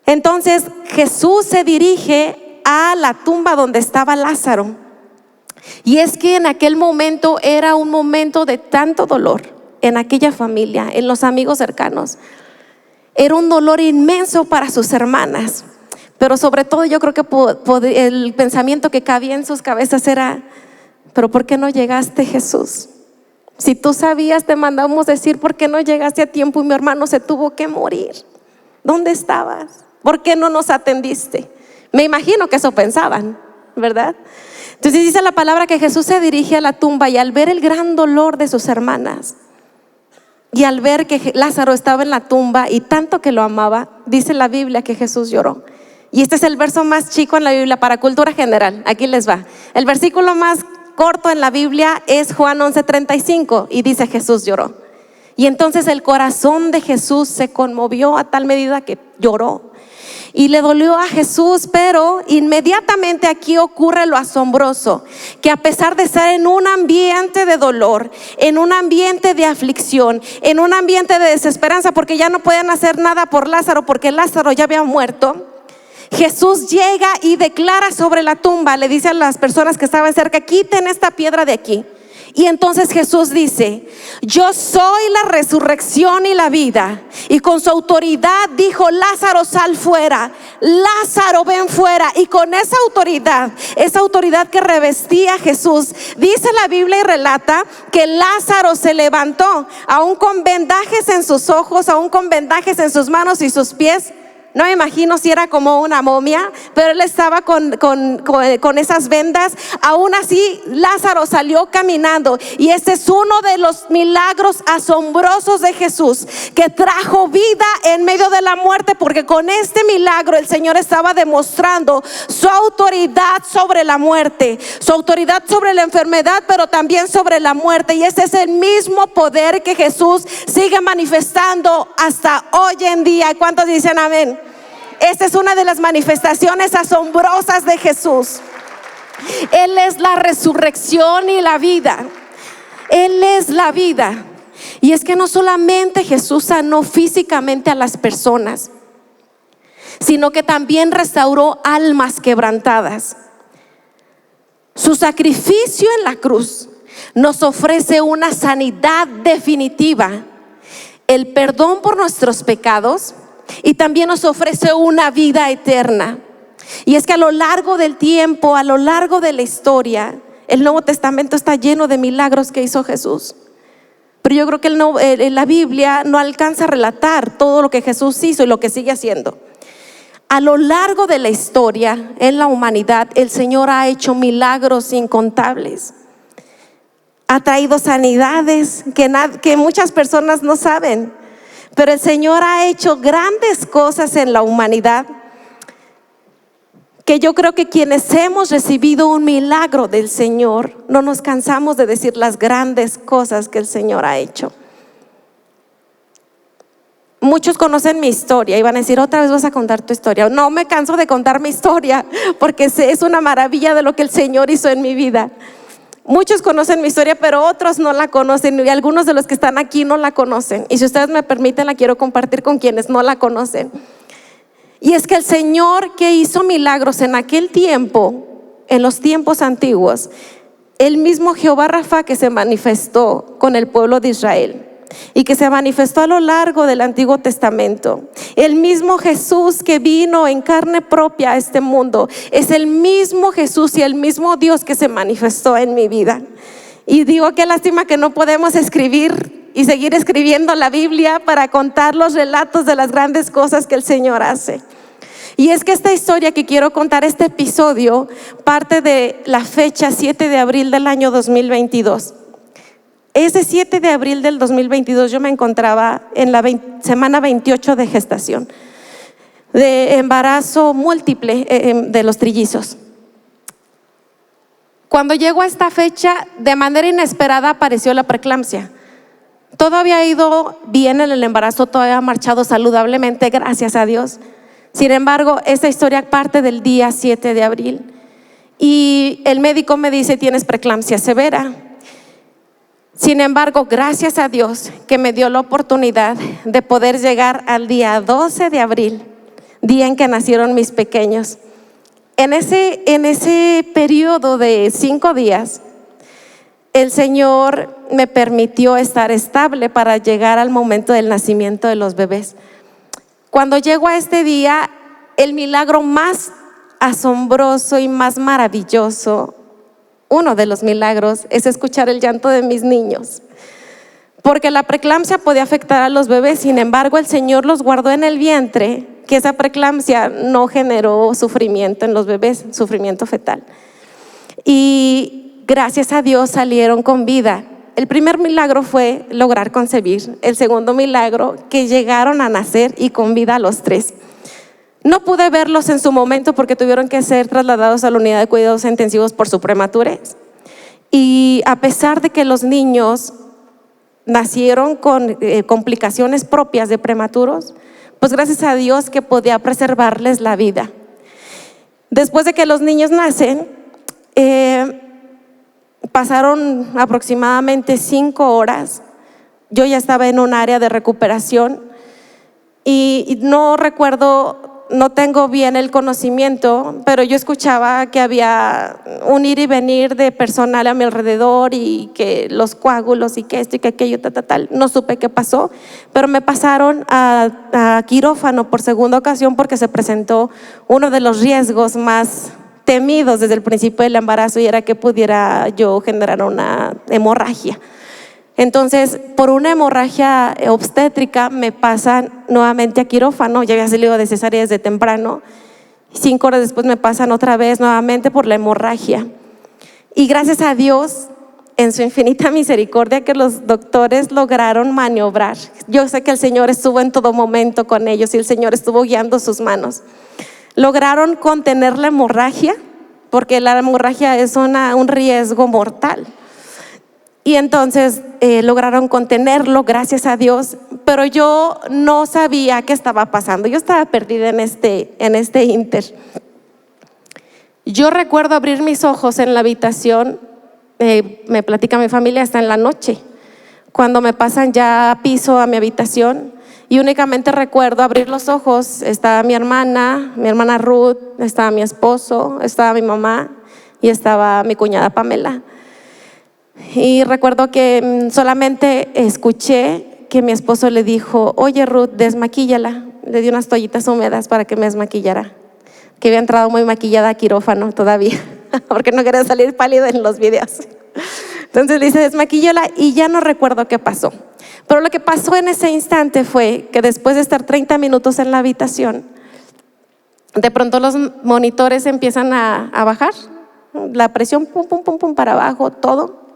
Entonces Jesús se dirige a la tumba donde estaba Lázaro. Y es que en aquel momento era un momento de tanto dolor en aquella familia, en los amigos cercanos. Era un dolor inmenso para sus hermanas. Pero sobre todo yo creo que el pensamiento que cabía en sus cabezas era: pero ¿por qué no llegaste, Jesús? Si tú sabías, te mandamos decir, ¿por qué no llegaste a tiempo y mi hermano se tuvo que morir? ¿Dónde estabas? ¿Por qué no nos atendiste? Me imagino que eso pensaban, ¿verdad? Entonces dice la palabra que Jesús se dirige a la tumba, y al ver el gran dolor de sus hermanas y al ver que Lázaro estaba en la tumba y tanto que lo amaba, dice la Biblia que Jesús lloró. Y este es el verso más chico en la Biblia para cultura general. Aquí les va. El versículo más corto en la Biblia es Juan 11:35, y dice: Jesús lloró. Y entonces el corazón de Jesús se conmovió a tal medida que lloró. Y le dolió a Jesús, pero inmediatamente aquí ocurre lo asombroso, que a pesar de estar en un ambiente de dolor, en un ambiente de aflicción, en un ambiente de desesperanza, porque ya no podían hacer nada por Lázaro, porque Lázaro ya había muerto, Jesús llega y declara sobre la tumba, le dice a las personas que estaban cerca: quiten esta piedra de aquí. Y entonces Jesús dice: yo soy la resurrección y la vida. Y con su autoridad dijo: Lázaro, sal fuera. Lázaro, ven fuera. Y con esa autoridad que revestía Jesús, dice la Biblia y relata que Lázaro se levantó, aún con vendajes en sus ojos, aún con vendajes en sus manos y sus pies. No me imagino si era como una momia, pero él estaba con esas vendas. Aún así, Lázaro salió caminando. Y este es uno de los milagros asombrosos de Jesús, que trajo vida en medio de la muerte, porque con este milagro el Señor estaba demostrando su autoridad sobre la muerte, su autoridad sobre la enfermedad, pero también sobre la muerte. Y ese es el mismo poder que Jesús sigue manifestando hasta hoy en día. ¿Cuántos dicen amén? Esta es una de las manifestaciones asombrosas de Jesús. Él es la resurrección y la vida. Él es la vida. Y es que no solamente Jesús sanó físicamente a las personas, sino que también restauró almas quebrantadas. Su sacrificio en la cruz nos ofrece una sanidad definitiva, el perdón por nuestros pecados, y también nos ofrece una vida eterna. Y es que a lo largo del tiempo, a lo largo de la historia, el Nuevo Testamento está lleno de milagros que hizo Jesús. Pero yo creo que la Biblia no alcanza a relatar todo lo que Jesús hizo y lo que sigue haciendo. A lo largo de la historia, en la humanidad, el Señor ha hecho milagros incontables. Ha traído sanidades que muchas personas no saben. Pero el Señor ha hecho grandes cosas en la humanidad, que yo creo que quienes hemos recibido un milagro del Señor no nos cansamos de decir las grandes cosas que el Señor ha hecho. Muchos conocen mi historia y van a decir: otra vez vas a contar tu historia. No me canso de contar mi historia, porque es una maravilla de lo que el Señor hizo en mi vida. Muchos conocen mi historia, pero otros no la conocen, y algunos de los que están aquí no la conocen. Y si ustedes me permiten, la quiero compartir con quienes no la conocen. Y es que el Señor, que hizo milagros en aquel tiempo, en los tiempos antiguos, el mismo Jehová Rafa que se manifestó con el pueblo de Israel y que se manifestó a lo largo del Antiguo Testamento, el mismo Jesús que vino en carne propia a este mundo, es el mismo Jesús y el mismo Dios que se manifestó en mi vida. Y digo, qué lástima que no podemos escribir y seguir escribiendo la Biblia para contar los relatos de las grandes cosas que el Señor hace. Y es que esta historia que quiero contar, este episodio, parte de la fecha 7 de abril del año 2022. Ese 7 de abril del 2022 yo me encontraba en la semana 28 de gestación, de embarazo múltiple de los trillizos. Cuando llegó a esta fecha, de manera inesperada apareció la preeclampsia. Todo había ido bien en el embarazo, todo había marchado saludablemente, gracias a Dios. Sin embargo, esta historia parte del día 7 de abril y el médico me dice: tienes preeclampsia severa. Sin embargo, gracias a Dios que me dio la oportunidad de poder llegar al día 12 de abril, día en que nacieron mis pequeños. En ese periodo de 5 días, el Señor me permitió estar estable para llegar al momento del nacimiento de los bebés. Cuando llego a este día, el milagro más asombroso y más maravilloso, uno de los milagros, es escuchar el llanto de mis niños. Porque la preeclampsia podía afectar a los bebés, sin embargo el Señor los guardó en el vientre, que esa preeclampsia no generó sufrimiento en los bebés, sufrimiento fetal. Y gracias a Dios salieron con vida. El primer milagro fue lograr concebir. El segundo milagro, que llegaron a nacer y con vida los 3. No pude verlos en su momento porque tuvieron que ser trasladados a la unidad de cuidados intensivos por su prematurez. Y a pesar de que los niños nacieron con complicaciones propias de prematuros, pues gracias a Dios que podía preservarles la vida. Después de que los niños nacen, pasaron aproximadamente 5 horas. Yo ya estaba en un área de recuperación y no recuerdo, no tengo bien el conocimiento, pero yo escuchaba que había un ir y venir de personal a mi alrededor y que los coágulos y que esto y que aquello, tal. No supe qué pasó, pero me pasaron a quirófano por segunda ocasión porque se presentó uno de los riesgos más temidos desde el principio del embarazo, y era que pudiera yo generar una hemorragia. Entonces, por una hemorragia obstétrica me pasan nuevamente a quirófano. Ya había salido de cesárea desde temprano. 5 horas después me pasan otra vez nuevamente por la hemorragia. Y gracias a Dios, en su infinita misericordia, que los doctores lograron maniobrar. Yo sé que el Señor estuvo en todo momento con ellos y el Señor estuvo guiando sus manos. Lograron contener la hemorragia, porque la hemorragia es un riesgo mortal. Y entonces lograron contenerlo, gracias a Dios, pero yo no sabía qué estaba pasando. Yo estaba perdida en este inter. Yo recuerdo abrir mis ojos en la habitación, me platica mi familia, hasta en la noche, cuando me pasan ya a piso a mi habitación. Y únicamente recuerdo abrir los ojos, estaba mi hermana Ruth, estaba mi esposo, estaba mi mamá y estaba mi cuñada Pamela. Y recuerdo que solamente escuché que mi esposo le dijo: oye Ruth, desmaquíllala. Le di unas toallitas húmedas para que me desmaquillara, que había entrado muy maquillada a quirófano todavía, porque no quería salir pálida en los videos. Entonces le dice: desmaquíllala, y ya no recuerdo qué pasó. Pero lo que pasó en ese instante fue que después de estar 30 minutos en la habitación, de pronto los monitores empiezan a bajar, la presión pum, pum, pum, pum para abajo, todo.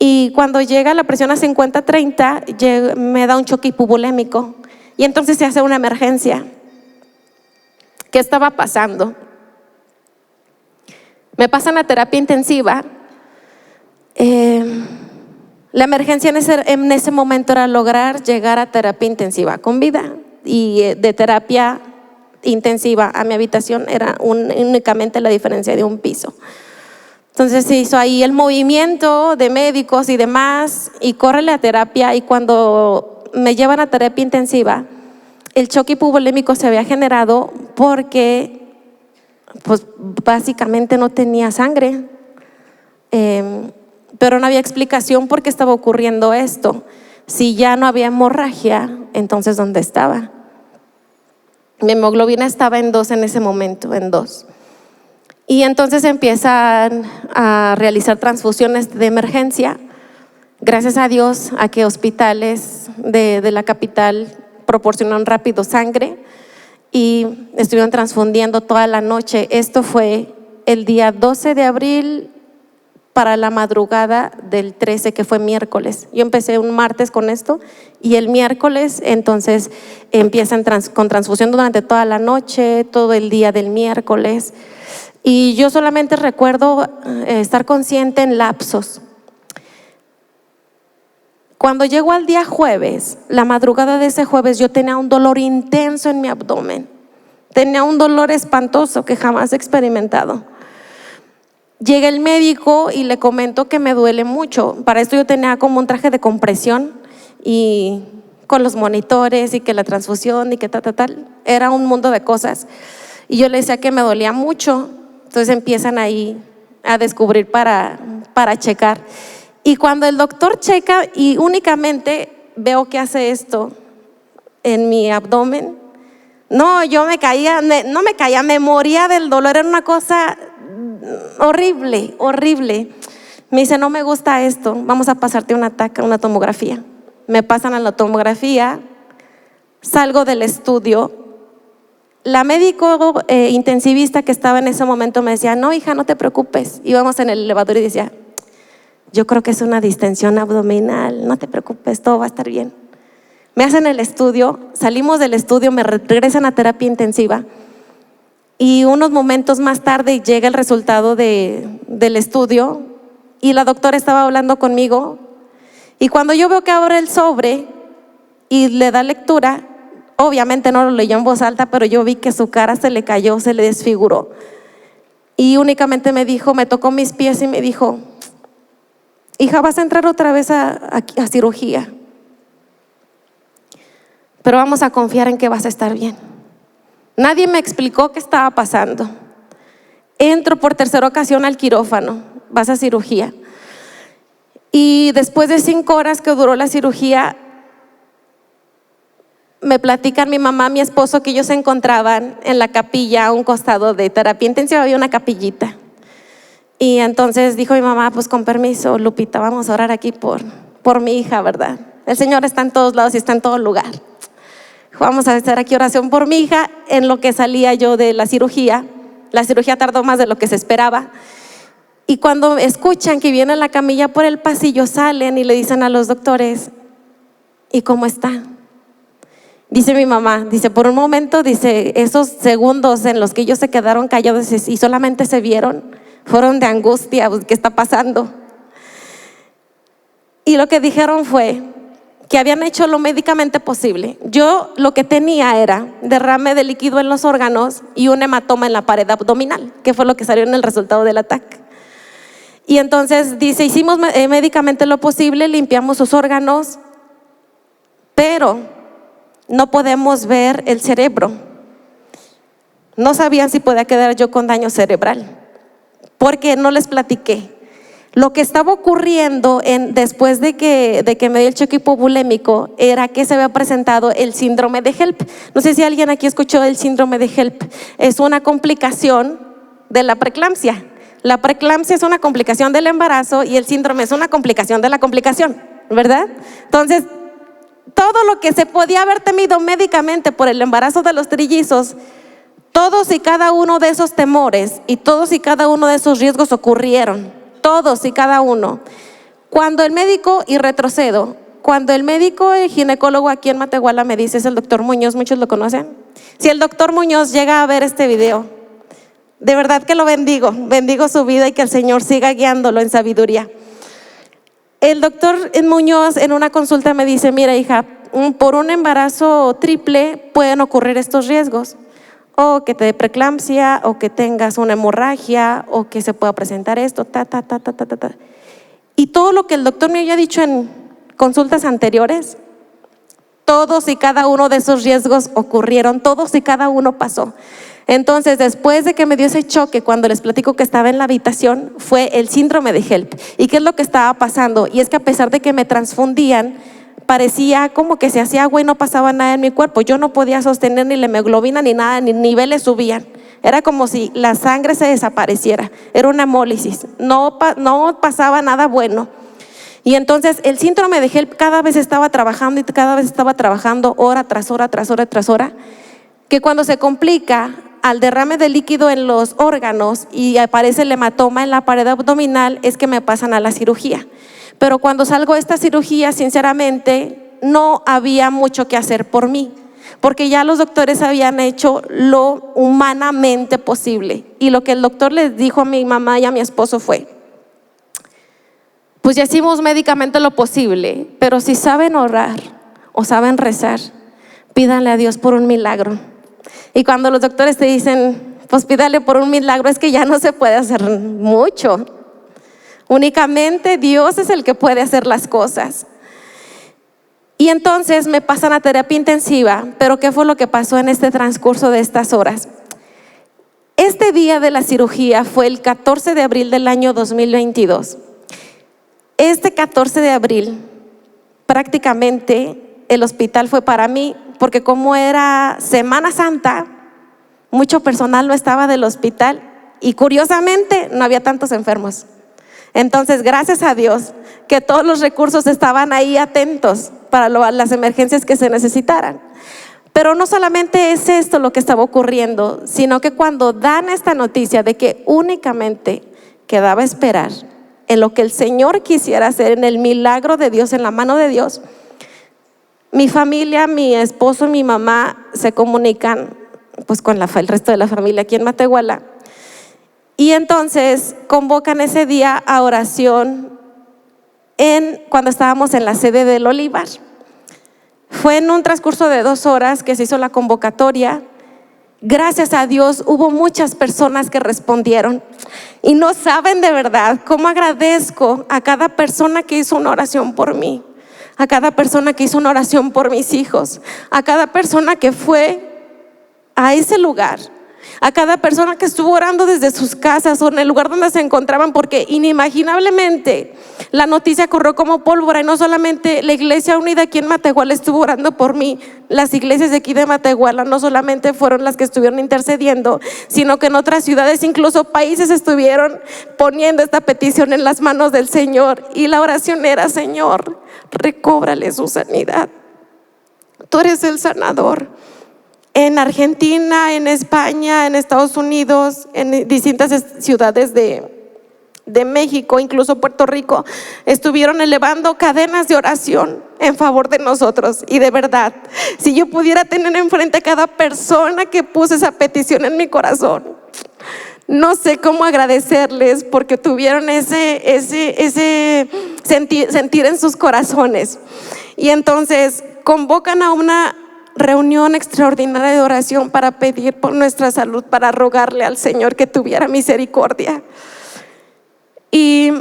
Y cuando llega la presión a 50-30, me da un choque hipovolémico y entonces se hace una emergencia. ¿Qué estaba pasando? Me pasan a terapia intensiva. La emergencia en ese momento era lograr llegar a terapia intensiva con vida, y de terapia intensiva a mi habitación era únicamente la diferencia de un piso. Entonces se hizo ahí el movimiento de médicos y demás, y córrele a terapia. Y cuando me llevan a terapia intensiva, el choque hipovolémico se había generado porque pues básicamente no tenía sangre, pero no había explicación por qué estaba ocurriendo esto. Si ya no había hemorragia, entonces ¿dónde estaba? Mi hemoglobina estaba en 2 en ese momento, en 2. Y entonces empiezan a realizar transfusiones de emergencia. Gracias a Dios a que hospitales de la capital proporcionaron rápido sangre y estuvieron transfundiendo toda la noche. Esto fue el día 12 de abril para la madrugada del 13, que fue miércoles. Yo empecé un martes con esto y el miércoles entonces empiezan con transfusión durante toda la noche, todo el día del miércoles. Y yo solamente recuerdo estar consciente en lapsos. Cuando llegó al día jueves, la madrugada de ese jueves, yo tenía un dolor intenso en mi abdomen. Tenía un dolor espantoso que jamás he experimentado. Llega el médico y le comento que me duele mucho. Para esto yo tenía como un traje de compresión y con los monitores y que la transfusión y que tal. Era un mundo de cosas. Y yo le decía que me dolía mucho. Entonces empiezan ahí a descubrir para checar. Y cuando el doctor checa y únicamente veo que hace esto en mi abdomen, no, yo me caía, me moría del dolor, era una cosa horrible, horrible. Me dice, no me gusta esto, vamos a pasarte una tomografía. Me pasan a la tomografía, salgo del estudio. La médico intensivista que estaba en ese momento me decía, no hija, no te preocupes. Íbamos en el elevador y decía, yo creo que es una distensión abdominal, no te preocupes, todo va a estar bien. Me hacen el estudio, salimos del estudio, me regresan a terapia intensiva y unos momentos más tarde llega el resultado del estudio y la doctora estaba hablando conmigo y cuando yo veo que abre el sobre y le da lectura, obviamente no lo leyó en voz alta, pero yo vi que su cara se le cayó, se le desfiguró y únicamente me dijo, me tocó mis pies y me dijo, hija, vas a entrar otra vez a cirugía, pero vamos a confiar en que vas a estar bien. Nadie me explicó qué estaba pasando. Entro por tercera ocasión al quirófano, vas a cirugía. Y después de 5 horas que duró la cirugía, me platican mi mamá, mi esposo, que ellos se encontraban en la capilla a un costado de terapia intensiva, había una capillita. Y entonces dijo mi mamá, pues con permiso, Lupita, vamos a orar aquí por mi hija, ¿verdad? El Señor está en todos lados y está en todo lugar. Vamos a hacer aquí oración por mi hija. En lo que salía yo de la cirugía tardó más de lo que se esperaba. Y cuando escuchan que viene la camilla por el pasillo, salen y le dicen a los doctores, ¿y cómo está? Dice mi mamá, dice, por un momento, dice, esos segundos en los que ellos se quedaron callados y solamente se vieron, fueron de angustia, ¿qué está pasando? Y lo que dijeron fue que habían hecho lo médicamente posible. Yo lo que tenía era derrame de líquido en los órganos y un hematoma en la pared abdominal, que fue lo que salió en el resultado del ataque. Y entonces dice, hicimos médicamente lo posible, limpiamos sus órganos, pero no podemos ver el cerebro. No sabían si podía quedar yo con daño cerebral, porque no les platiqué. Lo que estaba ocurriendo después de que me dio el choque hipovolémico era que se había presentado el síndrome de HELP. No sé si alguien aquí escuchó el síndrome de HELP. Es una complicación de la preeclampsia. La preeclampsia es una complicación del embarazo y el síndrome es una complicación de la complicación, ¿verdad? Entonces, todo lo que se podía haber temido médicamente por el embarazo de los trillizos, todos y cada uno de esos temores y todos y cada uno de esos riesgos ocurrieron. Todos y cada uno. Cuando el médico, y retrocedo, cuando el médico, el ginecólogo aquí en Matehuala me dice, es el doctor Muñoz, muchos lo conocen. Si el doctor Muñoz llega a ver este video, de verdad que lo bendigo su vida y que el Señor siga guiándolo en sabiduría. El doctor Muñoz en una consulta me dice, mira hija, por un embarazo triple pueden ocurrir estos riesgos. O que te dé preeclampsia, o que tengas una hemorragia, o que se pueda presentar esto, Y todo lo que el doctor me había dicho en consultas anteriores, todos y cada uno de esos riesgos ocurrieron, todos y cada uno pasó. Entonces, después de que me dio ese choque, cuando les platico que estaba en la habitación, fue el síndrome de HELP. ¿Y qué es lo que estaba pasando? Y es que a pesar de que me transfundían, parecía como que se hacía agua y no pasaba nada en mi cuerpo. Yo no podía sostener ni la hemoglobina ni nada, ni niveles subían. Era como si la sangre se desapareciera. Era una hemólisis. No pasaba nada bueno. Y entonces el síndrome de HELP cada vez estaba trabajando y cada vez estaba trabajando hora tras hora, tras hora, tras hora, que cuando se complica al derrame de líquido en los órganos y aparece el hematoma en la pared abdominal, es que me pasan a la cirugía. Pero cuando salgo de esta cirugía, sinceramente, no había mucho que hacer por mí, porque ya los doctores habían hecho lo humanamente posible. Y lo que el doctor les dijo a mi mamá y a mi esposo fue: pues ya hicimos médicamente lo posible, pero si saben orar o saben rezar, pídanle a Dios por un milagro. Y cuando los doctores te dicen, pues pídale por un milagro, es que ya no se puede hacer mucho. Únicamente Dios es el que puede hacer las cosas. Y entonces me pasan a terapia intensiva. Pero ¿qué fue lo que pasó en este transcurso de estas horas? Este día de la cirugía fue el 14 de abril del año 2022. Este 14 de abril prácticamente el hospital fue para mí, porque como era Semana Santa, mucho personal no estaba del hospital y curiosamente no había tantos enfermos. Entonces, gracias a Dios que todos los recursos estaban ahí atentos para las emergencias que se necesitaran. Pero no solamente es esto lo que estaba ocurriendo, sino que cuando dan esta noticia de que únicamente quedaba esperar en lo que el Señor quisiera hacer, en el milagro de Dios, en la mano de Dios, mi familia, mi esposo y mi mamá se comunican pues con el resto de la familia aquí en Matehuala. Y entonces convocan ese día a oración cuando estábamos en la sede del Olivar. Fue en un transcurso de 2 horas que se hizo la convocatoria. Gracias a Dios hubo muchas personas que respondieron. Y no saben de verdad cómo agradezco a cada persona que hizo una oración por mí, a cada persona que hizo una oración por mis hijos, a cada persona que fue a ese lugar, a cada persona que estuvo orando desde sus casas o en el lugar donde se encontraban, porque inimaginablemente la noticia corrió como pólvora. Y no solamente la Iglesia Unida aquí en Matehuala estuvo orando por mí, las iglesias de aquí de Matehuala no solamente fueron las que estuvieron intercediendo, sino que en otras ciudades, incluso países, estuvieron poniendo esta petición en las manos del Señor. Y la oración era: Señor, recóbrale su sanidad, tú eres el sanador. En Argentina, en España, en Estados Unidos, en distintas ciudades de México, incluso Puerto Rico, estuvieron elevando cadenas de oración en favor de nosotros. Y de verdad, si yo pudiera tener enfrente a cada persona que puso esa petición en mi corazón, no sé cómo agradecerles, porque tuvieron ese sentir en sus corazones. Y entonces convocan a una reunión extraordinaria de oración para pedir por nuestra salud, para rogarle al Señor que tuviera misericordia. Y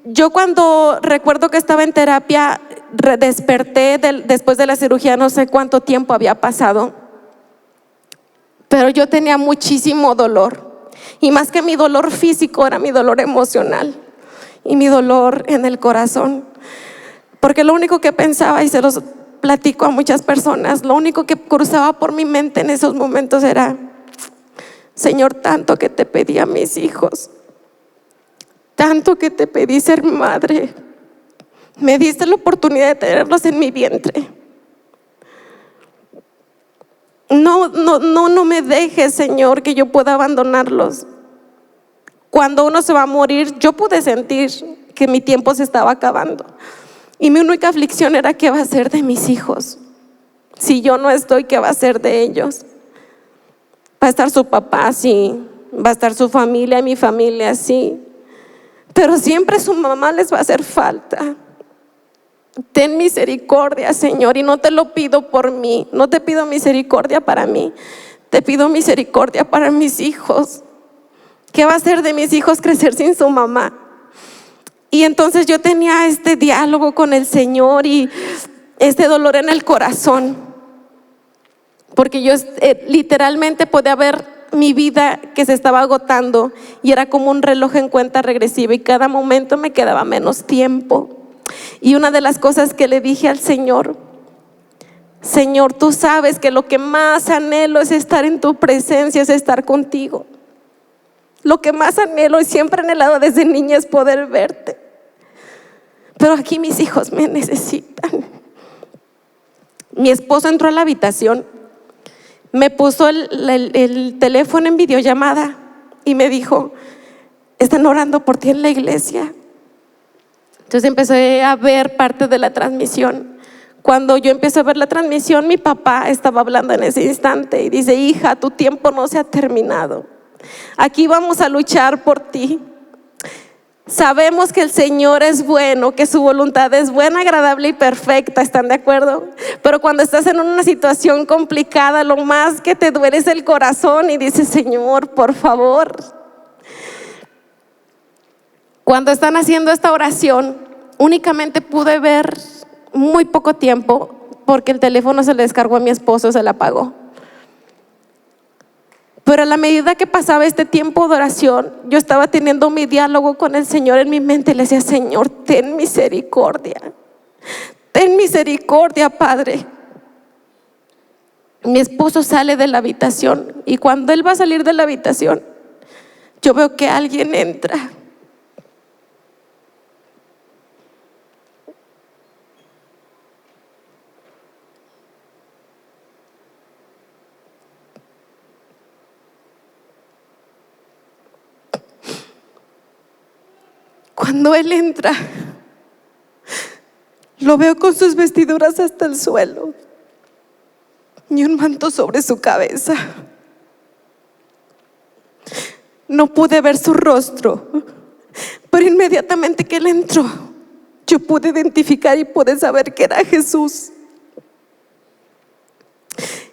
yo, cuando recuerdo que estaba en terapia, desperté después de la cirugía, no sé cuánto tiempo había pasado, pero yo tenía muchísimo dolor. Y más que mi dolor físico, era mi dolor emocional y mi dolor en el corazón. Porque lo único que pensaba, y se los platico a muchas personas, lo único que cruzaba por mi mente en esos momentos era: Señor, tanto que te pedí a mis hijos, tanto que te pedí ser madre, me diste la oportunidad de tenerlos en mi vientre. No me dejes, Señor, que yo pueda abandonarlos. Cuando uno se va a morir, yo pude sentir que mi tiempo se estaba acabando. Y mi única aflicción era: ¿qué va a ser de mis hijos? Si yo no estoy, ¿qué va a ser de ellos? Va a estar su papá, sí. Va a estar su familia, mi familia, sí. Pero siempre su mamá les va a hacer falta. Ten misericordia, Señor. Y no te lo pido por mí, no te pido misericordia para mí, te pido misericordia para mis hijos. ¿Qué va a ser de mis hijos crecer sin su mamá? Y entonces yo tenía este diálogo con el Señor y este dolor en el corazón, porque yo literalmente podía ver mi vida que se estaba agotando, y era como un reloj en cuenta regresiva, y cada momento me quedaba menos tiempo. Y una de las cosas que le dije al Señor: Señor, tú sabes que lo que más anhelo es estar en tu presencia, es estar contigo. Lo que más anhelo y siempre he anhelado desde niña es poder verte. pero aquí mis hijos me necesitan. Mi esposo entró a la habitación, me puso el teléfono en videollamada y me dijo: están orando por ti en la iglesia. Entonces empecé a ver parte de la transmisión. Cuando yo empecé a ver la transmisión, mi papá estaba hablando en ese instante y dice: hija, tu tiempo no se ha terminado. Aquí vamos a luchar por ti. Sabemos que el Señor es bueno, que su voluntad es buena, agradable y perfecta. ¿Están de acuerdo? Pero cuando estás en una situación complicada, lo más que te duele es el corazón y dices: Señor, por favor. Cuando están haciendo esta oración, únicamente pude ver muy poco tiempo, porque el teléfono se le descargó a mi esposo, se le apagó. Pero a la medida que pasaba este tiempo de oración, yo estaba teniendo mi diálogo con el Señor en mi mente y le decía: Señor, ten misericordia, Padre. Mi esposo sale de la habitación y cuando él va a salir de la habitación, yo veo que alguien entra. Cuando él entra, lo veo con sus vestiduras hasta el suelo y un manto sobre su cabeza. No pude ver su rostro, pero inmediatamente que él entró, yo pude identificar y pude saber que era Jesús.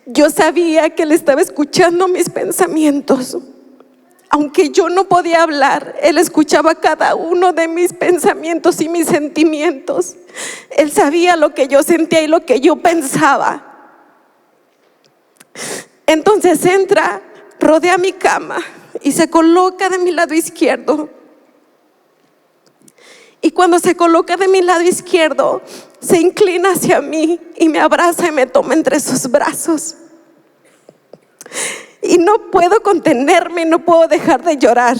Yo sabía que él estaba escuchando mis pensamientos. Aunque yo no podía hablar, él escuchaba cada uno de mis pensamientos y mis sentimientos. Él sabía lo que yo sentía y lo que yo pensaba. Entonces entra, rodea mi cama y se coloca de mi lado izquierdo. Y cuando se coloca de mi lado izquierdo, se inclina hacia mí y me abraza y me toma entre sus brazos. Y no puedo contenerme, no puedo dejar de llorar,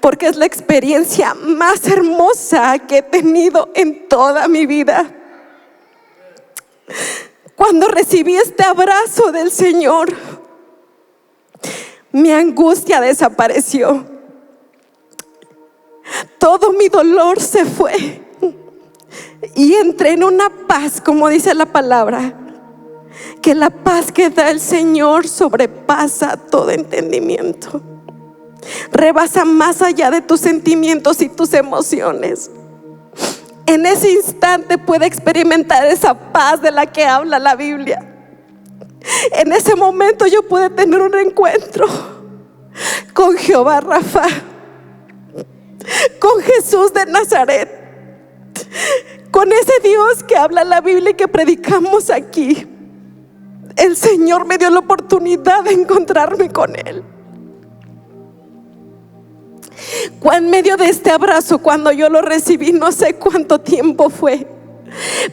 porque es la experiencia más hermosa que he tenido en toda mi vida. Cuando recibí este abrazo del Señor, mi angustia desapareció. Todo mi dolor se fue y entré en una paz, como dice la palabra, que la paz que da el Señor sobrepasa todo entendimiento, rebasa más allá de tus sentimientos y tus emociones. En ese instante puede experimentar esa paz de la que habla la Biblia. En ese momento yo pude tener un encuentro con Jehová Rafa, con Jesús de Nazaret, con ese Dios que habla la Biblia y que predicamos aquí. El Señor me dio la oportunidad de encontrarme con Él. En medio de este abrazo, cuando yo lo recibí, no sé cuánto tiempo fue,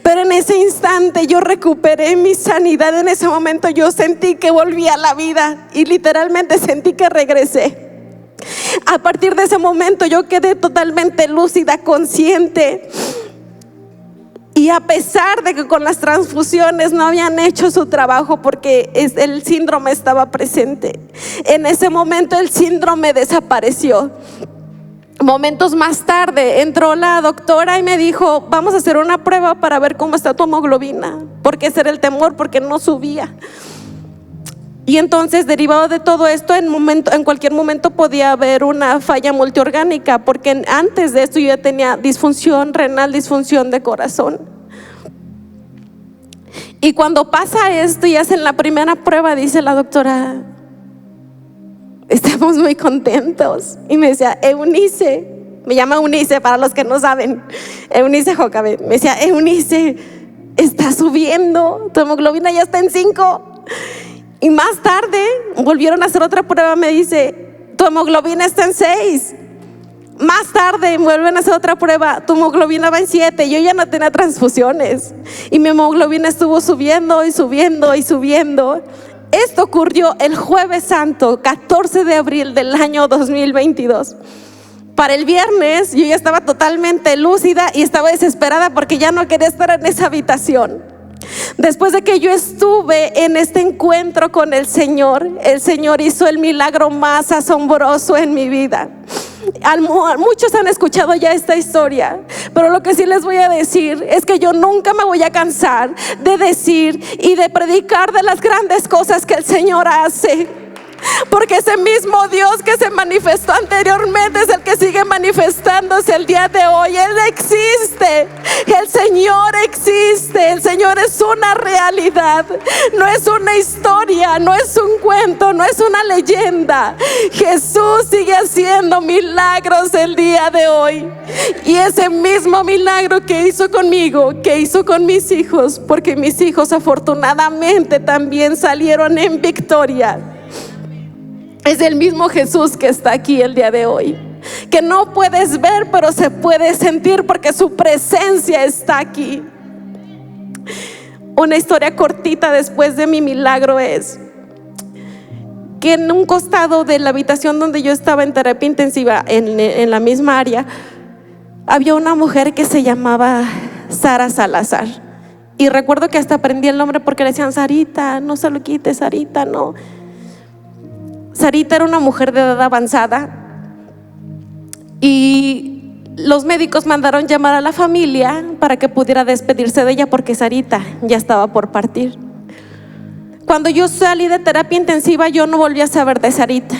pero en ese instante yo recuperé mi sanidad. En ese momento yo sentí que volví a la vida y literalmente sentí que regresé. A partir de ese momento yo quedé totalmente lúcida, consciente. Y a pesar de que con las transfusiones no habían hecho su trabajo, porque el síndrome estaba presente, en ese momento el síndrome desapareció. Momentos más tarde entró la doctora y me dijo: vamos a hacer una prueba para ver cómo está tu hemoglobina, porque ese era el temor, porque no subía. Y entonces, derivado de todo esto, en cualquier momento podía haber una falla multiorgánica, porque antes de esto yo ya tenía disfunción renal, disfunción de corazón. Y cuando pasa esto y hacen la primera prueba, dice la doctora: estamos muy contentos. Y me decía: Eunice, me llama Eunice para los que no saben, Eunice Jocabe, me decía: Eunice, está subiendo, tu hemoglobina ya está en 5. Y más tarde volvieron a hacer otra prueba, me dice: tu hemoglobina está en 6. Más tarde vuelven a hacer otra prueba, tu hemoglobina va en 7. Yo ya no tenía transfusiones y mi hemoglobina estuvo subiendo y subiendo y subiendo. Esto ocurrió el Jueves Santo, 14 de abril del año 2022. Para el viernes yo ya estaba totalmente lúcida y estaba desesperada porque ya no quería estar en esa habitación. Después de que yo estuve en este encuentro con el Señor hizo el milagro más asombroso en mi vida. Muchos han escuchado ya esta historia, pero lo que sí les voy a decir es que yo nunca me voy a cansar de decir y de predicar de las grandes cosas que el Señor hace. Porque ese mismo Dios que se manifestó anteriormente es el que sigue manifestándose el día de hoy. Él existe, el Señor existe, el Señor es una realidad, no es una historia, no es un cuento, no es una leyenda. Jesús sigue haciendo milagros el día de hoy. Y ese mismo milagro que hizo conmigo, que hizo con mis hijos, porque mis hijos afortunadamente también salieron en victoria, es el mismo Jesús que está aquí el día de hoy, que no puedes ver, pero se puede sentir porque su presencia está aquí. Una historia cortita después de mi milagro es que en un costado de la habitación donde yo estaba en terapia intensiva, en la misma área, había una mujer que se llamaba Sara Salazar. Y recuerdo que hasta aprendí el nombre porque le decían: Sarita, no se lo quites, Sarita, no. Sarita era una mujer de edad avanzada y los médicos mandaron llamar a la familia para que pudiera despedirse de ella porque Sarita ya estaba por partir. Cuando yo salí de terapia intensiva, yo no volví a saber de Sarita.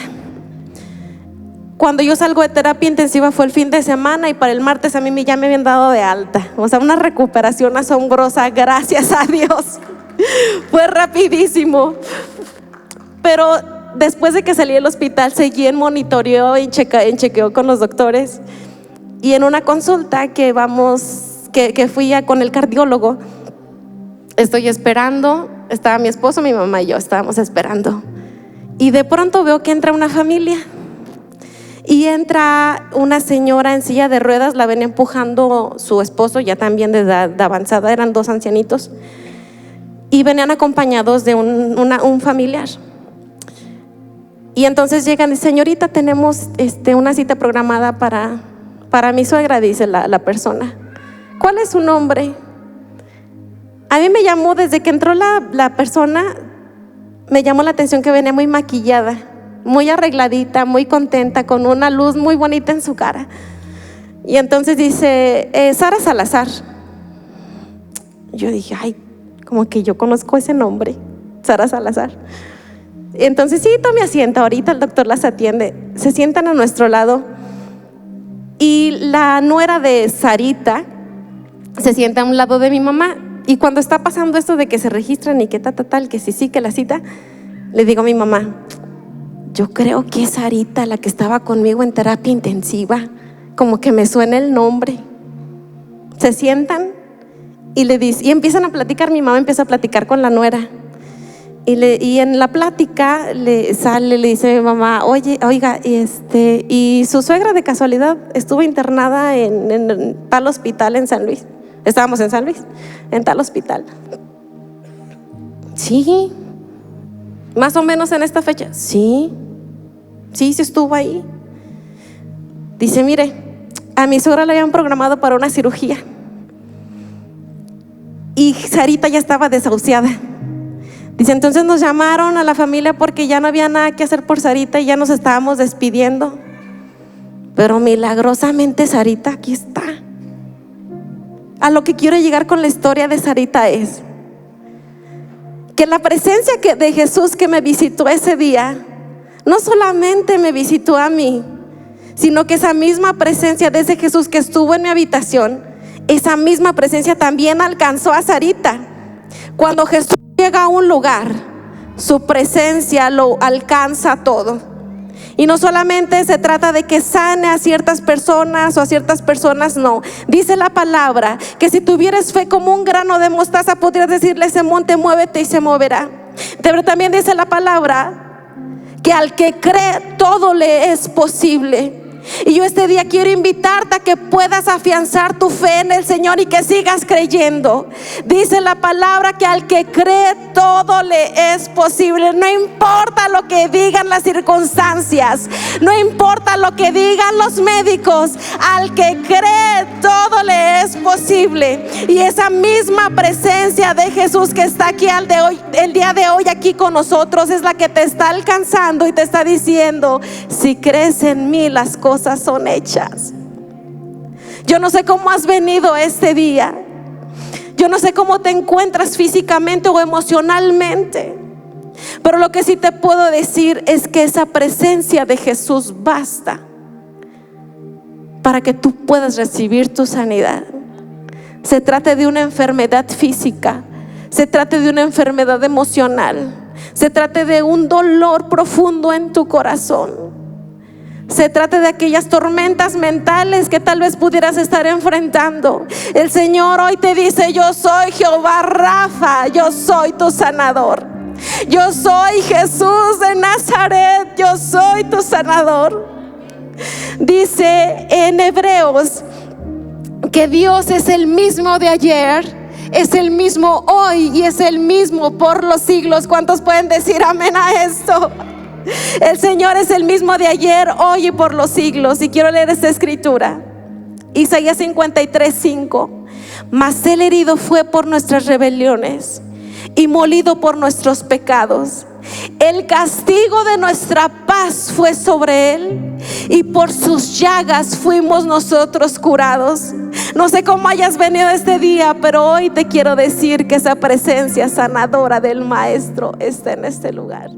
Cuando yo salgo de terapia intensiva fue el fin de semana y para el martes a mí ya me habían dado de alta. O sea, una recuperación asombrosa, gracias a Dios. Fue rapidísimo. Pero después de que salí del hospital, seguí en monitoreo, en chequeo con los doctores. Y en una consulta que fui con el cardiólogo, estoy esperando, estaba mi esposo, mi mamá y yo, estábamos esperando. Y de pronto veo que entra una familia. Y entra una señora en silla de ruedas, la venía empujando su esposo, ya también de edad avanzada, eran dos ancianitos. Y venían acompañados de un familiar. Y entonces llegan y: señorita, tenemos una cita programada para mi suegra, dice la persona. ¿Cuál es su nombre? A mí me llamó, desde que entró la persona, me llamó la atención que venía muy maquillada, muy arregladita, muy contenta, con una luz muy bonita en su cara. Y entonces dice: Sara Salazar. Yo dije: ay, como que yo conozco ese nombre, Sara Salazar. Entonces: sí, tome asiento, ahorita el doctor las atiende. Se sientan a nuestro lado y la nuera de Sarita se sienta a un lado de mi mamá. Y cuando está pasando esto de que se registran y que tal, que sí, que la cita, le digo a mi mamá: yo creo que es Sarita la que estaba conmigo en terapia intensiva, como que me suena el nombre. Se sientan y empiezan a platicar. Mi mamá empieza a platicar con la nuera. Y en la plática le dice a mi mamá: oiga, y su suegra de casualidad estuvo internada en tal hospital en San Luis. Estábamos en San Luis, en tal hospital. Sí, más o menos en esta fecha. Sí, estuvo ahí. Dice: mire, a mi suegra la habían programado para una cirugía y Sarita ya estaba desahuciada. Dice: entonces nos llamaron a la familia porque ya no había nada que hacer por Sarita y ya nos estábamos despidiendo. Pero milagrosamente Sarita aquí está. A lo que quiero llegar con la historia de Sarita es que la presencia de Jesús que me visitó ese día, no solamente me visitó a mí, sino que esa misma presencia de ese Jesús que estuvo en mi habitación, esa misma presencia también alcanzó a Sarita. Cuando Jesús llega a un lugar, su presencia lo alcanza todo. Y no solamente se trata de que sane a ciertas personas o a ciertas personas, no. Dice la palabra que si tuvieras fe como un grano de mostaza, podrías decirle a ese monte: muévete, y se moverá. Pero también dice la palabra que al que cree todo le es posible. Y yo este día quiero invitarte a que puedas afianzar tu fe en el Señor y que sigas creyendo. Dice la palabra que al que cree todo le es posible. No importa lo que digan las circunstancias, no importa lo que digan los médicos, al que cree todo le es posible. Y esa misma presencia de Jesús que está aquí el día de hoy aquí con nosotros es la que te está alcanzando y te está diciendo: si crees en mí, las cosas son hechas. Yo no sé cómo has venido este día, yo no sé cómo te encuentras físicamente o emocionalmente, pero lo que sí te puedo decir es que esa presencia de Jesús basta para que tú puedas recibir tu sanidad. Se trate de una enfermedad física, se trate de una enfermedad emocional, se trate de un dolor profundo en tu corazón, se trata de aquellas tormentas mentales que tal vez pudieras estar enfrentando. El Señor hoy te dice: yo soy Jehová Rafa, yo soy tu sanador. Yo soy Jesús de Nazaret, yo soy tu sanador. Dice en Hebreos que Dios es el mismo de ayer, es el mismo hoy y es el mismo por los siglos. ¿Cuántos pueden decir amén a esto? El Señor es el mismo de ayer, hoy y por los siglos. Y quiero leer esta escritura, Isaías 53:5. Mas Él herido fue por nuestras rebeliones y molido por nuestros pecados. El castigo de nuestra paz fue sobre Él, y por sus llagas fuimos nosotros curados. No sé cómo hayas venido este día, pero hoy te quiero decir que esa presencia sanadora del Maestro está en este lugar.